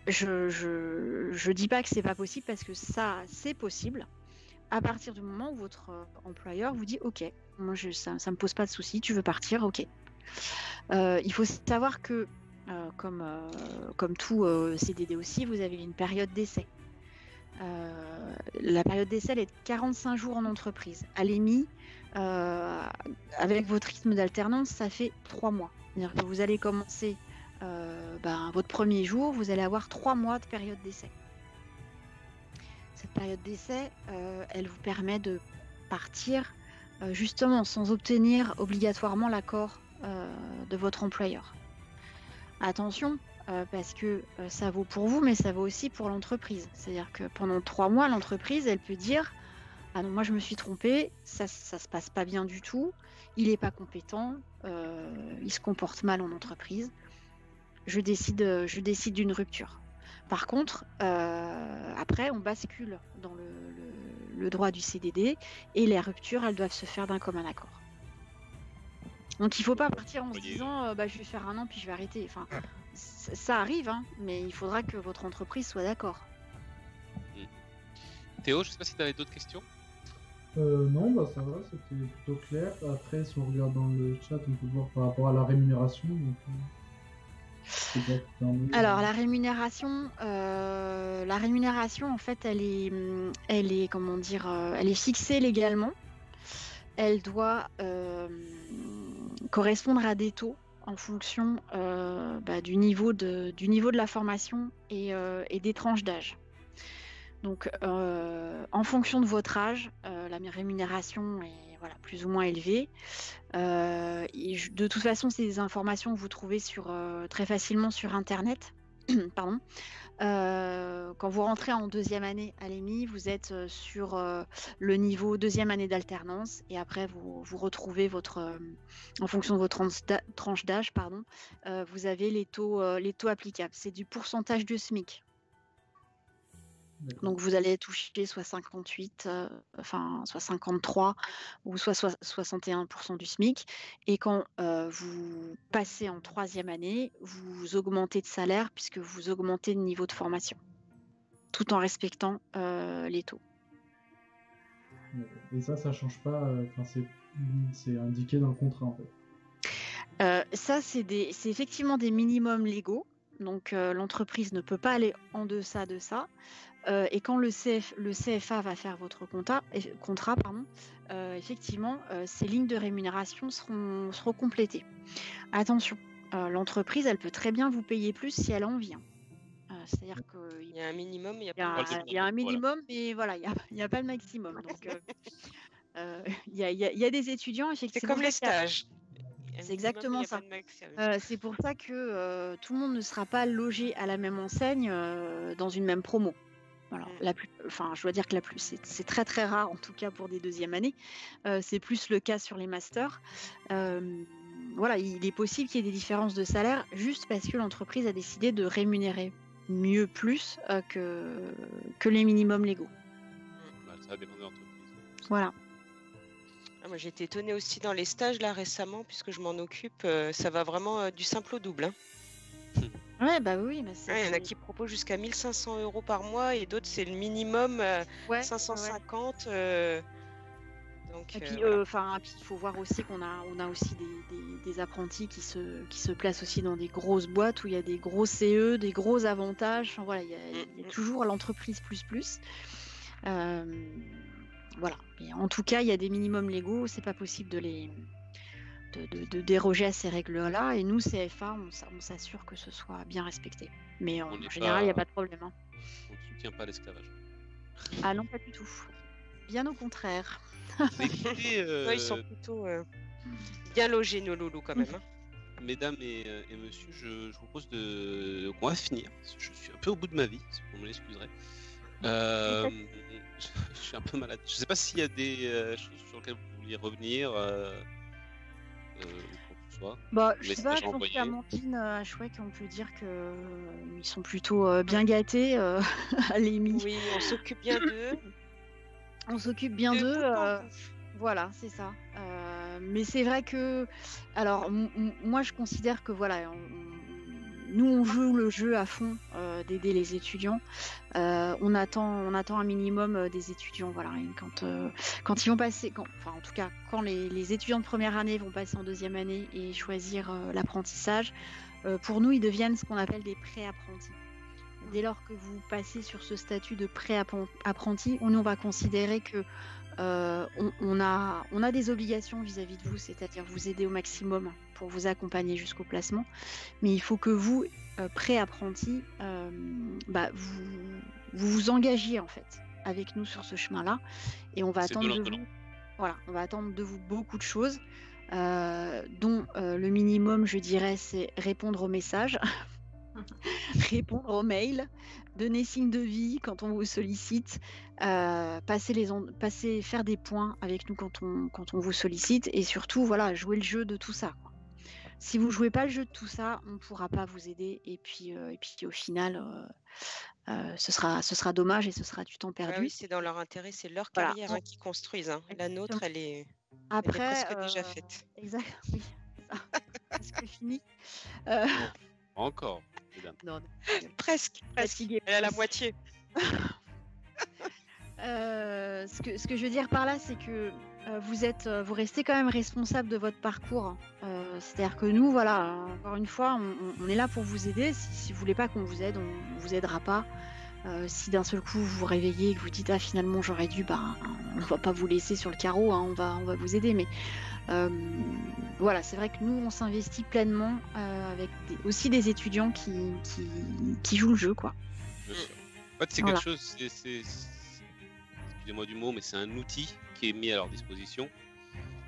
je dis pas que c'est pas possible, parce que ça, c'est possible à partir du moment où votre employeur vous dit OK, moi ça me pose pas de souci, tu veux partir, OK. Il faut savoir que comme tout CDD aussi, vous avez une période d'essai. La période d'essai elle est de 45 jours en entreprise. À l'EMI, avec votre rythme d'alternance, ça fait 3 mois. C'est-à-dire que vous allez commencer votre premier jour, vous allez avoir 3 mois de période d'essai. Cette période d'essai, elle vous permet de partir justement sans obtenir obligatoirement l'accord de votre employeur. Attention, parce que ça vaut pour vous, mais ça vaut aussi pour l'entreprise. C'est-à-dire que pendant 3 mois, l'entreprise, elle peut dire « Ah non, moi je me suis trompée, ça se passe pas bien du tout, il n'est pas compétent, il se comporte mal en entreprise, je décide d'une rupture. » Par contre, après, on bascule dans le droit du CDD et les ruptures, elles doivent se faire d'un commun accord. Donc il ne faut pas partir en se disant je vais faire 1 an puis je vais arrêter. Enfin, ça arrive, hein, mais il faudra que votre entreprise soit d'accord. Théo, je ne sais pas si tu avais d'autres questions. Non, ça va, c'était plutôt clair. Après, si on regarde dans le chat, on peut voir par rapport à la rémunération. Donc, alors la rémunération, en fait, elle est comment dire, elle est fixée légalement. Elle doit correspondre à des taux en fonction du niveau de la formation et des tranches d'âge. Donc, en fonction de votre âge, la rémunération est plus ou moins élevée. De toute façon, c'est des informations que vous trouvez très facilement sur Internet. Pardon. Quand vous rentrez en 2e année à l'EMI, vous êtes sur le niveau 2e année d'alternance et après vous retrouvez en fonction de votre tranche d'âge, vous avez les taux applicables. C'est du pourcentage du SMIC. Donc vous allez toucher soit 58, soit 53 ou soit 61% du SMIC. Et quand vous passez en 3e année, vous augmentez de salaire puisque vous augmentez de niveau de formation, tout en respectant les taux. Et ça change pas, c'est indiqué dans le contrat en fait. Ça, c'est effectivement des minimums légaux. Donc l'entreprise ne peut pas aller en deçà de ça. Et quand le CFA va faire votre contrat, effectivement, ces lignes de rémunération seront complétées. Attention, l'entreprise, elle peut très bien vous payer plus si elle a envie. C'est-à-dire qu'il y a un minimum, il y a un minimum, mais voilà, il n'y a pas le maximum. Donc, il y a des étudiants, effectivement. C'est comme les stages. C'est exactement ça. C'est pour ça que tout le monde ne sera pas logé à la même enseigne dans une même promo. Voilà, je dois dire que c'est très très rare, en tout cas pour des 2e années. C'est plus le cas sur les masters. Il est possible qu'il y ait des différences de salaire juste parce que l'entreprise a décidé de rémunérer plus que les minimums légaux. Ça dépend de l'entreprise. Voilà. Moi, j'ai été étonnée aussi dans les stages là récemment, puisque je m'en occupe. Ça va vraiment du simple au double. Hein. Ouais, oui. Il y en a qui proposent jusqu'à 1 500 € par mois et d'autres, c'est le minimum 550. Donc, et puis, il faut voir aussi qu'on a aussi des apprentis qui se placent aussi dans des grosses boîtes où il y a des gros CE, des gros avantages. Enfin, voilà, il y a toujours l'entreprise plus. Voilà. Et en tout cas, il y a des minimums légaux. C'est pas possible de déroger à ces règles-là. Et nous, CFA, on s'assure que ce soit bien respecté. Mais en général, il n'y a pas de problème. Hein. On ne soutient pas l'esclavage. Ah non, pas du tout. Bien au contraire. Écoutez, ils sont plutôt bien logés, nos loulous, quand même. Hein. Mesdames et messieurs, je vous propose qu'on va finir. Je suis un peu au bout de ma vie, si vous m'excuserez. Je suis un peu malade. Je ne sais pas s'il y a des choses sur lesquelles vous vouliez revenir. Je sais pas, je pense qu'Amandine à Chouette, on peut dire qu'ils sont plutôt bien gâtés à l'EMI. Oui, on s'occupe bien d'eux. On s'occupe bien d'eux. Voilà, c'est ça. Mais c'est vrai que, alors, moi, je considère que nous, on joue le jeu à fond d'aider les étudiants. On attend un minimum des étudiants. Voilà. Et quand ils vont passer, en tout cas, quand les étudiants de première année vont passer en 2e année et choisir l'apprentissage, pour nous, ils deviennent ce qu'on appelle des pré-apprentis. Dès lors que vous passez sur ce statut de pré-apprenti, on va considérer que on a des obligations vis-à-vis de vous, c'est-à-dire vous aider au maximum pour vous accompagner jusqu'au placement. Mais il faut que vous, pré-apprentis, vous engagiez en fait avec nous sur ce chemin-là, et on va attendre de vous. Voilà, on va attendre de vous beaucoup de choses, dont le minimum, je dirais, c'est répondre aux messages. Répondre aux mails, donner signe de vie quand on vous sollicite, faire des points avec nous quand on vous sollicite, et surtout voilà, jouer le jeu de tout ça, quoi. Si vous jouez pas le jeu de tout ça, on pourra pas vous aider, et puis au final ce sera dommage et ce sera du temps perdu. Oui, c'est dans leur intérêt, c'est leur carrière qu'ils construisent, hein. La nôtre, elle est presque déjà faite. Exact, oui, ça. Presque fini. Encore. Non. Presque. Elle est à la moitié. Ce que je veux dire par là, c'est que vous restez quand même responsable de votre parcours. C'est-à-dire que nous, voilà, encore une fois, on est là pour vous aider. Si vous voulez pas qu'on vous aide, on vous aidera pas. Si d'un seul coup vous vous réveillez et que vous dites finalement j'aurais dû, on va pas vous laisser sur le carreau, hein, on va vous aider. Mais voilà, c'est vrai que nous on s'investit pleinement avec aussi des étudiants qui jouent le jeu, quoi. Bien sûr. En fait, c'est quelque chose, excusez-moi du mot, mais c'est un outil qui est mis à leur disposition.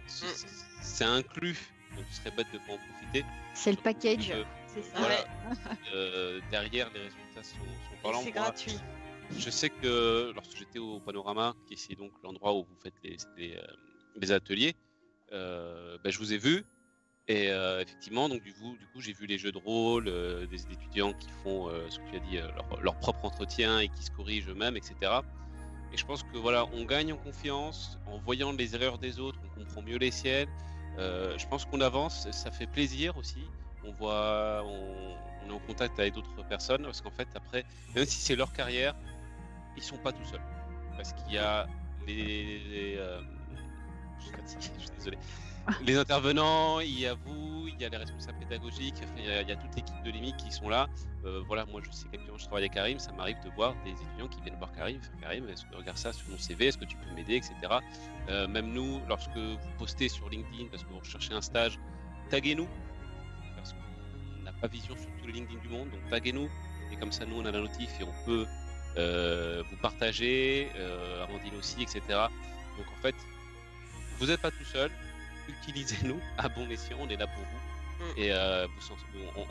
C'est inclus, donc ce serait bête de ne pas en profiter. C'est le package. C'est ça. Voilà. Derrière, les résultats sont parlants. C'est gratuit. Je sais que lorsque j'étais au Panorama, qui est donc l'endroit où vous faites les ateliers, je vous ai vu. Et effectivement, donc du coup, j'ai vu les jeux de rôle, des étudiants qui font ce que tu as dit, leur propre entretien et qui se corrigent eux-mêmes, etc. Et je pense que voilà, on gagne en confiance en voyant les erreurs des autres, on comprend mieux les siennes. Je pense qu'on avance, ça fait plaisir aussi. On est en contact avec d'autres personnes, parce qu'en fait, après, même si c'est leur carrière, ils sont pas tout seuls. Parce qu'il y a je suis fatigué, je suis désolé. Les intervenants, il y a vous, il y a les responsables pédagogiques, il y a toute l'équipe de l'EMI qui sont là. Voilà, moi je sais qu'actuellement je travaille avec Karim, ça m'arrive de voir des étudiants qui viennent voir Karim. Karim, est-ce que tu regardes ça sur mon CV, est-ce que tu peux m'aider, etc. Même nous, lorsque vous postez sur LinkedIn parce que vous recherchez un stage, taguez-nous, parce qu'on n'a pas vision sur tout le LinkedIn du monde, donc taguez-nous, et comme ça nous on a la notif et on peut vous partager, Amandine aussi, etc. Donc en fait, vous n'êtes pas tout seul. Utilisez-nous à bon escient, on est là pour vous, et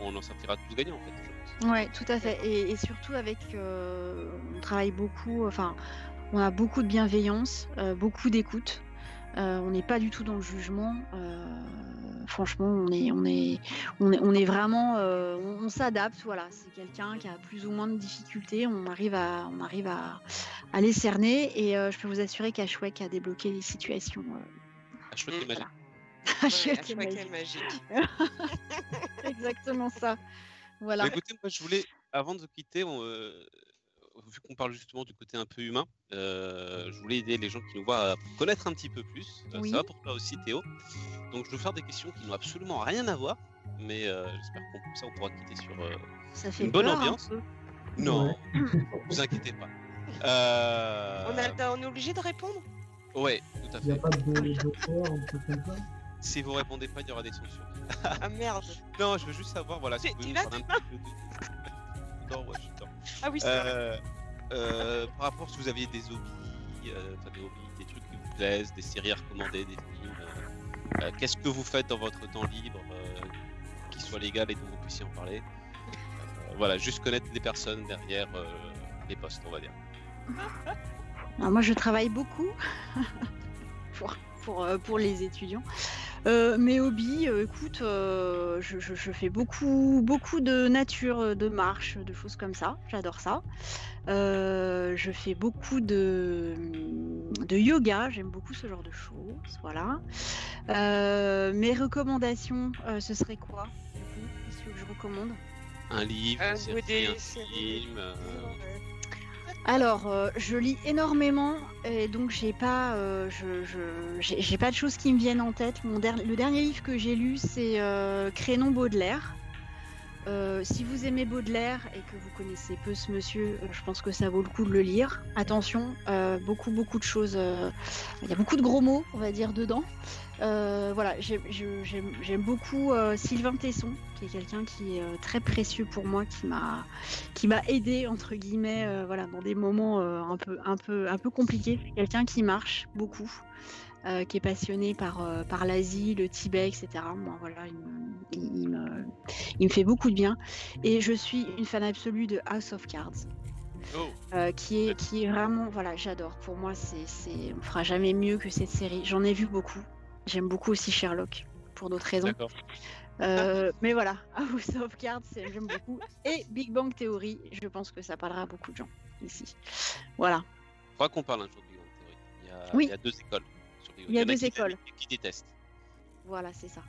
on en sortira tous gagnants en fait, je pense. Ouais, tout à fait, et surtout avec on travaille beaucoup, on a beaucoup de bienveillance, beaucoup d'écoute, on n'est pas du tout dans le jugement, franchement on est vraiment, on s'adapte, voilà, c'est quelqu'un qui a plus ou moins de difficultés, on arrive à les cerner, et je peux vous assurer qu'Ashwek a débloqué des situations. Ashwek est magique. Ashwek est magique. Exactement ça. Voilà. Écoutez, moi je voulais, avant de vous quitter, vu qu'on parle justement du côté un peu humain, je voulais aider les gens qui nous voient à connaître un petit peu plus. Oui. Ça va pour toi aussi, Théo. Donc je vais faire des questions qui n'ont absolument rien à voir, mais j'espère qu'on comme ça on pourra quitter sur Ça fait une bonne peur, ambiance. un peu. Non, vous inquiétez pas. On est obligé de répondre. Ouais, tout à Il n'y a fait. pas de peur ou de trucs comme ça. Si vous répondez pas, il y aura des sanctions. Ah merde. Non, je veux juste savoir, voilà, si Tu vous pouvez nous l'as, parler un petit peu de... Non, ouais, je suis dedans. Ah oui, c'est vrai. Par rapport si vous aviez des hobbies, des trucs qui vous plaisent, des séries à recommander, des films, qu'est-ce que vous faites dans votre temps libre, qui soit légal et dont vous puissiez en parler. Voilà, juste connaître les personnes derrière les postes, on va dire. Alors moi je travaille beaucoup pour les étudiants. Mes hobbies, écoute, je fais beaucoup de nature, de marche, de choses comme ça. J'adore ça. Je fais beaucoup de yoga. J'aime beaucoup ce genre de choses. Voilà. Mes recommandations, ce serait quoi du coup? Qu'est-ce que je recommande? Un livre, Un une série, DVD, un film. Alors, je lis énormément et donc j'ai pas de choses qui me viennent en tête. Le dernier livre que j'ai lu, c'est Crénon Baudelaire. Si vous aimez Baudelaire et que vous connaissez peu ce monsieur, je pense que ça vaut le coup de le lire. Attention, beaucoup de choses. Il y a beaucoup de gros mots, on va dire, dedans. Voilà, j'aime beaucoup Sylvain Tesson, qui est quelqu'un qui est très précieux pour moi, qui m'a aidé entre guillemets, voilà, dans des moments un peu compliqués. C'est quelqu'un qui marche beaucoup. Qui est passionné par l'Asie, le Tibet, etc. Moi, voilà, il me fait beaucoup de bien. Et je suis une fan absolue de House of Cards, qui est vraiment, voilà, j'adore. Pour moi, on fera jamais mieux que cette série. J'en ai vu beaucoup. J'aime beaucoup aussi Sherlock, pour d'autres raisons. D'accord. Mais voilà, House of Cards, j'aime beaucoup. Et Big Bang Theory, je pense que ça parlera à beaucoup de gens ici. Voilà. Il faudra qu'on parle un jour de Big Bang Theory. Oui. Il y a 2 écoles. Il y a 2 écoles. Qui détestent. Voilà, c'est ça.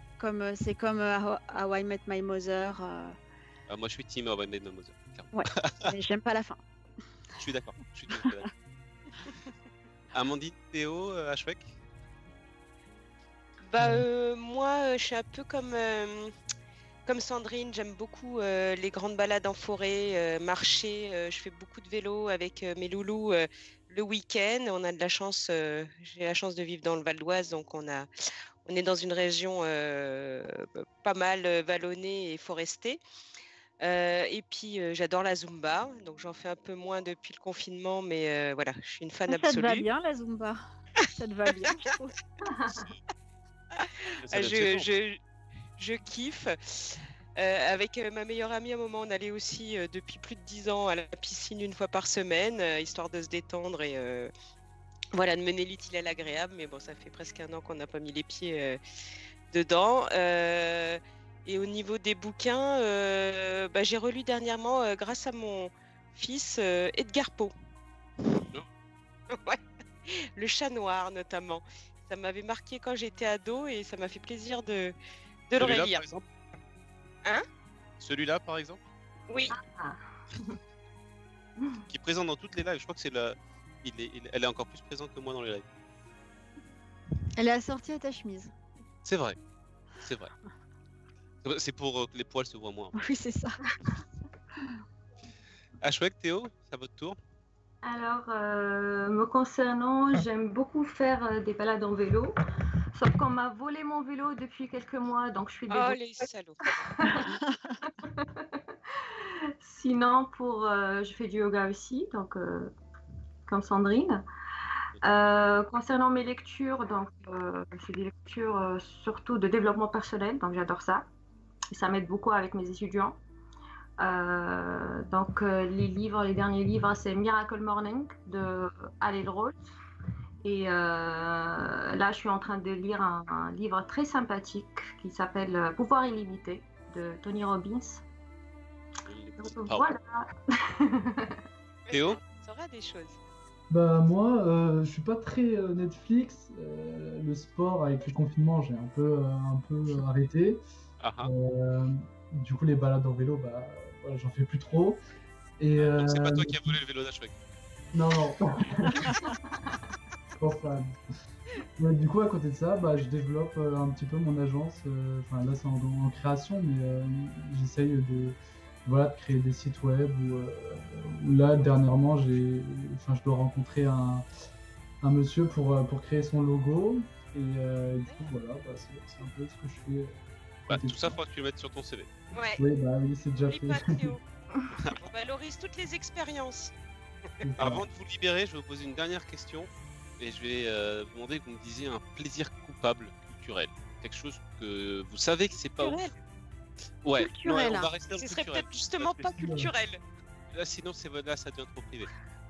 C'est comme How I Met My Mother. Moi, je suis team How I Met My Mother. Clairement. Ouais, mais j'aime pas la fin. Je suis d'accord. Amandine, Théo, Ashwek. Moi, je suis un peu comme Sandrine. J'aime beaucoup les grandes balades en forêt, marcher. Je fais beaucoup de vélo avec mes loulous. Le week-end, on a de la chance, j'ai la chance de vivre dans le Val d'Oise, donc on est dans une région pas mal vallonnée et forestée. Et puis j'adore la Zumba, donc j'en fais un peu moins depuis le confinement, mais voilà, je suis une fan absolue. Ça te va bien la Zumba? Ça te va bien, je trouve. Je kiffe. Avec ma meilleure amie, à un moment, on allait aussi depuis plus de 10 ans à la piscine une fois par semaine, histoire de se détendre et voilà, de mener l'utile à l'agréable. Mais bon, ça fait presque 1 an qu'on n'a pas mis les pieds dedans. Et au niveau des bouquins, j'ai relu dernièrement, grâce à mon fils, Edgar Poe. Ouais. Le chat noir, notamment. Ça m'avait marqué quand j'étais ado et ça m'a fait plaisir de le relire. Hein? Celui-là, par exemple? Oui. Qui est présent dans toutes les lives. Je crois que elle est encore plus présente que moi dans les lives. Elle est assortie à ta chemise. C'est vrai. C'est pour que les poils se voient moins. Oui, c'est ça. Ashwek, Théo, c'est à votre tour. Alors, me concernant, j'aime beaucoup faire des balades en vélo. Sauf qu'on m'a volé mon vélo depuis quelques mois, donc je suis désolée. Oh, les salauds. Sinon, je fais du yoga aussi, donc comme Sandrine. Concernant mes lectures, donc je fais des lectures surtout de développement personnel, donc j'adore ça. Et ça m'aide beaucoup avec mes étudiants. Donc les derniers livres, c'est Miracle Morning de Hallel Rose. Et là, je suis en train de lire un livre très sympathique qui s'appelle Pouvoir illimité de Tony Robbins. Donc, voilà. Théo? Ça aura des choses. Bah moi, je suis pas très Netflix. Le sport avec le confinement, j'ai un peu arrêté. Du coup, les balades en vélo, voilà, j'en fais plus trop. Et donc c'est pas toi qui as volé le vélo d'Ashwek? Non. Ouais, du coup, à côté de ça, je développe un petit peu mon agence. Enfin, là, c'est en création, mais j'essaye de créer des sites web. Où là, dernièrement, je dois rencontrer un monsieur pour créer son logo. Et du coup, voilà, c'est un peu ce que je fais. Tout ça, il faudra que tu le mettes sur ton CV. Ouais. Oui, c'est déjà fait. On valorise toutes les expériences. Avant de vous libérer, je vais vous poser une dernière question. Et je vais vous demander que vous me disiez un plaisir coupable culturel. Quelque chose que vous savez que c'est pas ouf. Ouais, culturel, on va rester dans le Ce serait culturel. peut-être justement pas culturel. Là, sinon, là, ça devient trop privé.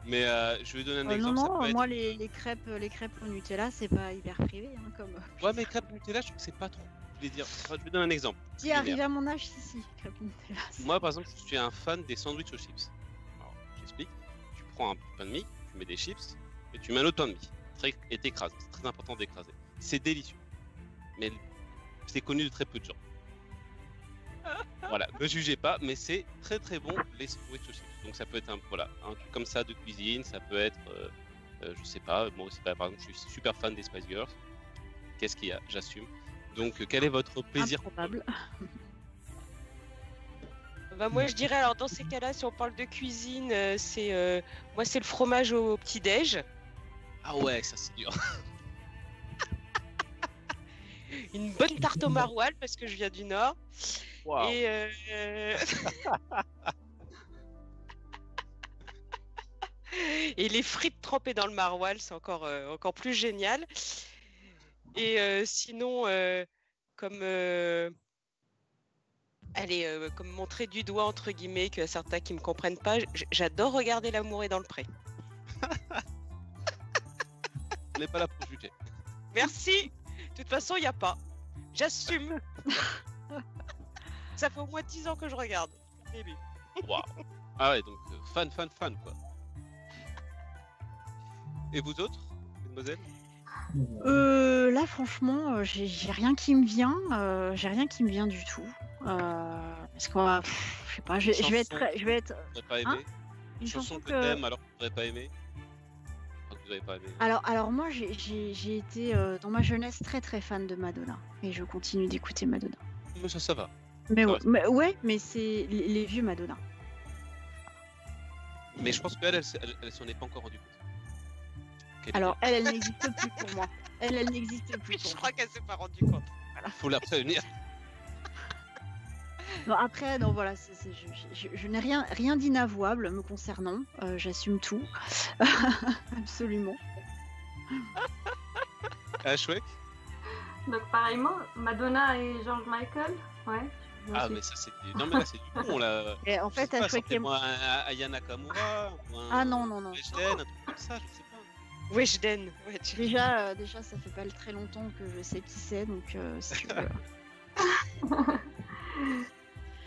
Mais je vais donner un exemple. Non, moi, les crêpes au Nutella, c'est pas hyper privé. Hein, comme... Ouais, mais crêpes Nutella, je trouve que c'est pas trop. Je vais donner un exemple. Si arrivé à mon âge, si, crêpes Nutella. Moi, par exemple, je suis un fan des sandwichs aux chips. Alors, j'explique. Tu prends un pain de mie, tu mets des chips, et tu mets un autre pain de mie. Et t'écrases. C'est très important d'écraser. C'est délicieux. Mais c'est connu de très peu de gens. Voilà, ne jugez pas, mais c'est très très bon les sandwichs aux chips. Donc ça peut être un truc comme ça de cuisine, ça peut être, je sais pas, moi aussi par exemple je suis super fan des Spice Girls. Qu'est-ce qu'il y a? J'assume. Donc quel est votre plaisir Improbable. Bah, moi, je dirais, alors dans ces cas-là, si on parle de cuisine, moi, c'est le fromage au petit-déj. Ah ouais, ça c'est dur. Une bonne tarte au maroilles, parce que je viens du Nord. Waouh. Et, et les frites trempées dans le maroilles, c'est encore plus génial. Et sinon, comme... comme montrer du doigt, entre guillemets, que certains qui me comprennent pas, j'adore regarder L'amour est dans le pré. On n'est pas là pour juger. Merci. De toute façon, il n'y a pas. J'assume. Ça fait au moins 10 ans que je regarde. Début. Waouh. Ah ouais, donc fan, quoi. Et vous autres, mesdemoiselles? Là, franchement, j'ai rien qui me vient. J'ai rien qui me vient du tout. Parce que, je sais pas, je vais être. Vous n'avez pas aimé? Hein Une chanson que t'aimes alors que vous n'avez pas aimé? Enfin, que vous n'avez pas aimé. Alors moi, j'ai été dans ma jeunesse très très fan de Madonna. Et je continue d'écouter Madonna. Mais ça va. Mais Ça ouais, mais c'est les vieux Madonna. Mais je pense qu'elle s'en est pas encore rendu compte. Alors, elle n'existe plus pour moi. Elle n'existe plus pour Je moi. crois qu'elle s'est pas rendue compte. Faut la prévenir. Non, après, non, voilà, je n'ai rien d'inavouable me concernant. J'assume tout. Absolument. Chouette. Donc pareillement, Madonna et George Michael, ouais. Ah mais ça c'était... Non mais là c'est du bon là. Et en fait, à Chouette et moi. Aya Nakamura ou un... Ah non. Weshden, un truc comme ça, je sais pas. Weshden. Ouais, Déjà, ça fait pas très longtemps que je sais qui c'est, donc si tu veux.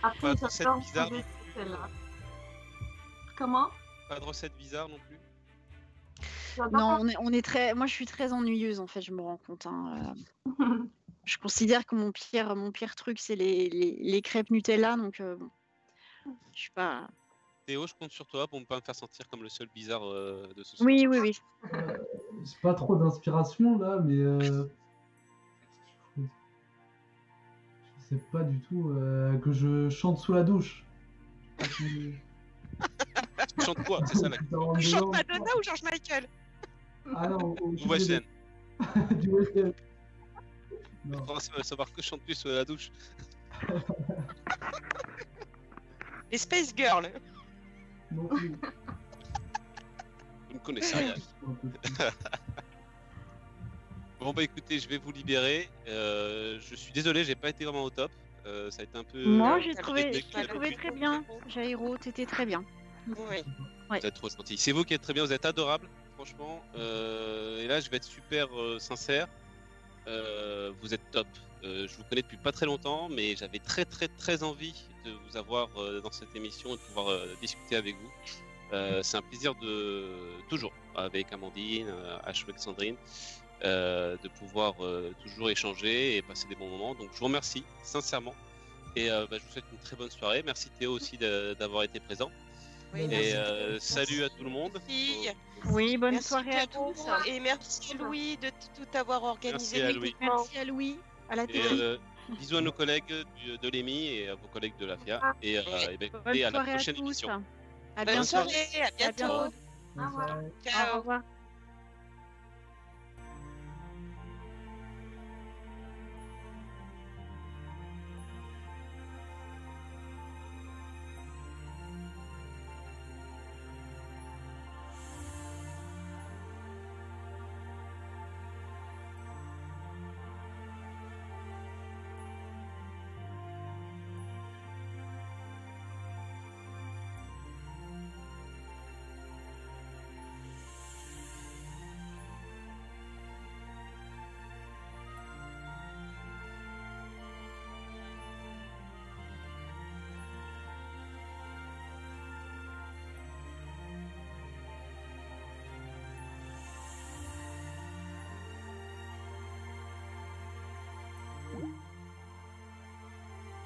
Après, Pas de recette j'adore bizarre trouver non plus. celle-là. Comment? Pas de recette bizarre non plus. Non, on est très. Moi, je suis très ennuyeuse en fait. Je me rends compte. Je considère que mon pire truc, c'est les crêpes Nutella, donc bon, je suis pas. Théo, je compte sur toi pour ne pas me faire sentir comme le seul bizarre de ce soir. Oui. J'ai pas trop d'inspiration là, mais je sais pas du tout que je chante sous la douche. Tu chantes quoi? C'est ça la question. Tu chantes Madonna ou George Michael? Ah non, Ou Weshden. Du Weshden. Non. On va savoir que je chante plus sous la douche. Les Space Girls. Non plus. Vous ne connaissez rien. Bon bah écoutez, je vais vous libérer. Je suis désolé, j'ai pas été vraiment au top. Ça a été un peu... Moi, j'ai ça trouvé fait très bien. Jairo, t'étais très bien. Oui. Vous êtes trop gentil. C'est vous qui êtes très bien, vous êtes adorables, franchement. Et là, je vais être super sincère. Vous êtes top. Je vous connais depuis pas très longtemps, mais j'avais très envie de vous avoir dans cette émission et de pouvoir discuter avec vous. C'est un plaisir toujours, avec Amandine, avec Sandrine, de pouvoir toujours échanger et passer des bons moments. Donc je vous remercie sincèrement et je vous souhaite une très bonne soirée. Merci Théo aussi d'avoir été présent. Oui, Et merci. salut à tout le monde. Merci. Oui, bonne Merci soirée à Théo, tous. et merci à Louis de tout avoir organisé. Merci à Louis. Merci à Louis, à la Et télé. bisous à nos collègues de l'EMI et à vos collègues de la FIA. Et, Bonne et à la soirée à prochaine tous. émission. À Bonne bientôt. soirée, à bientôt. Au revoir. Ouais. Ciao. Au revoir.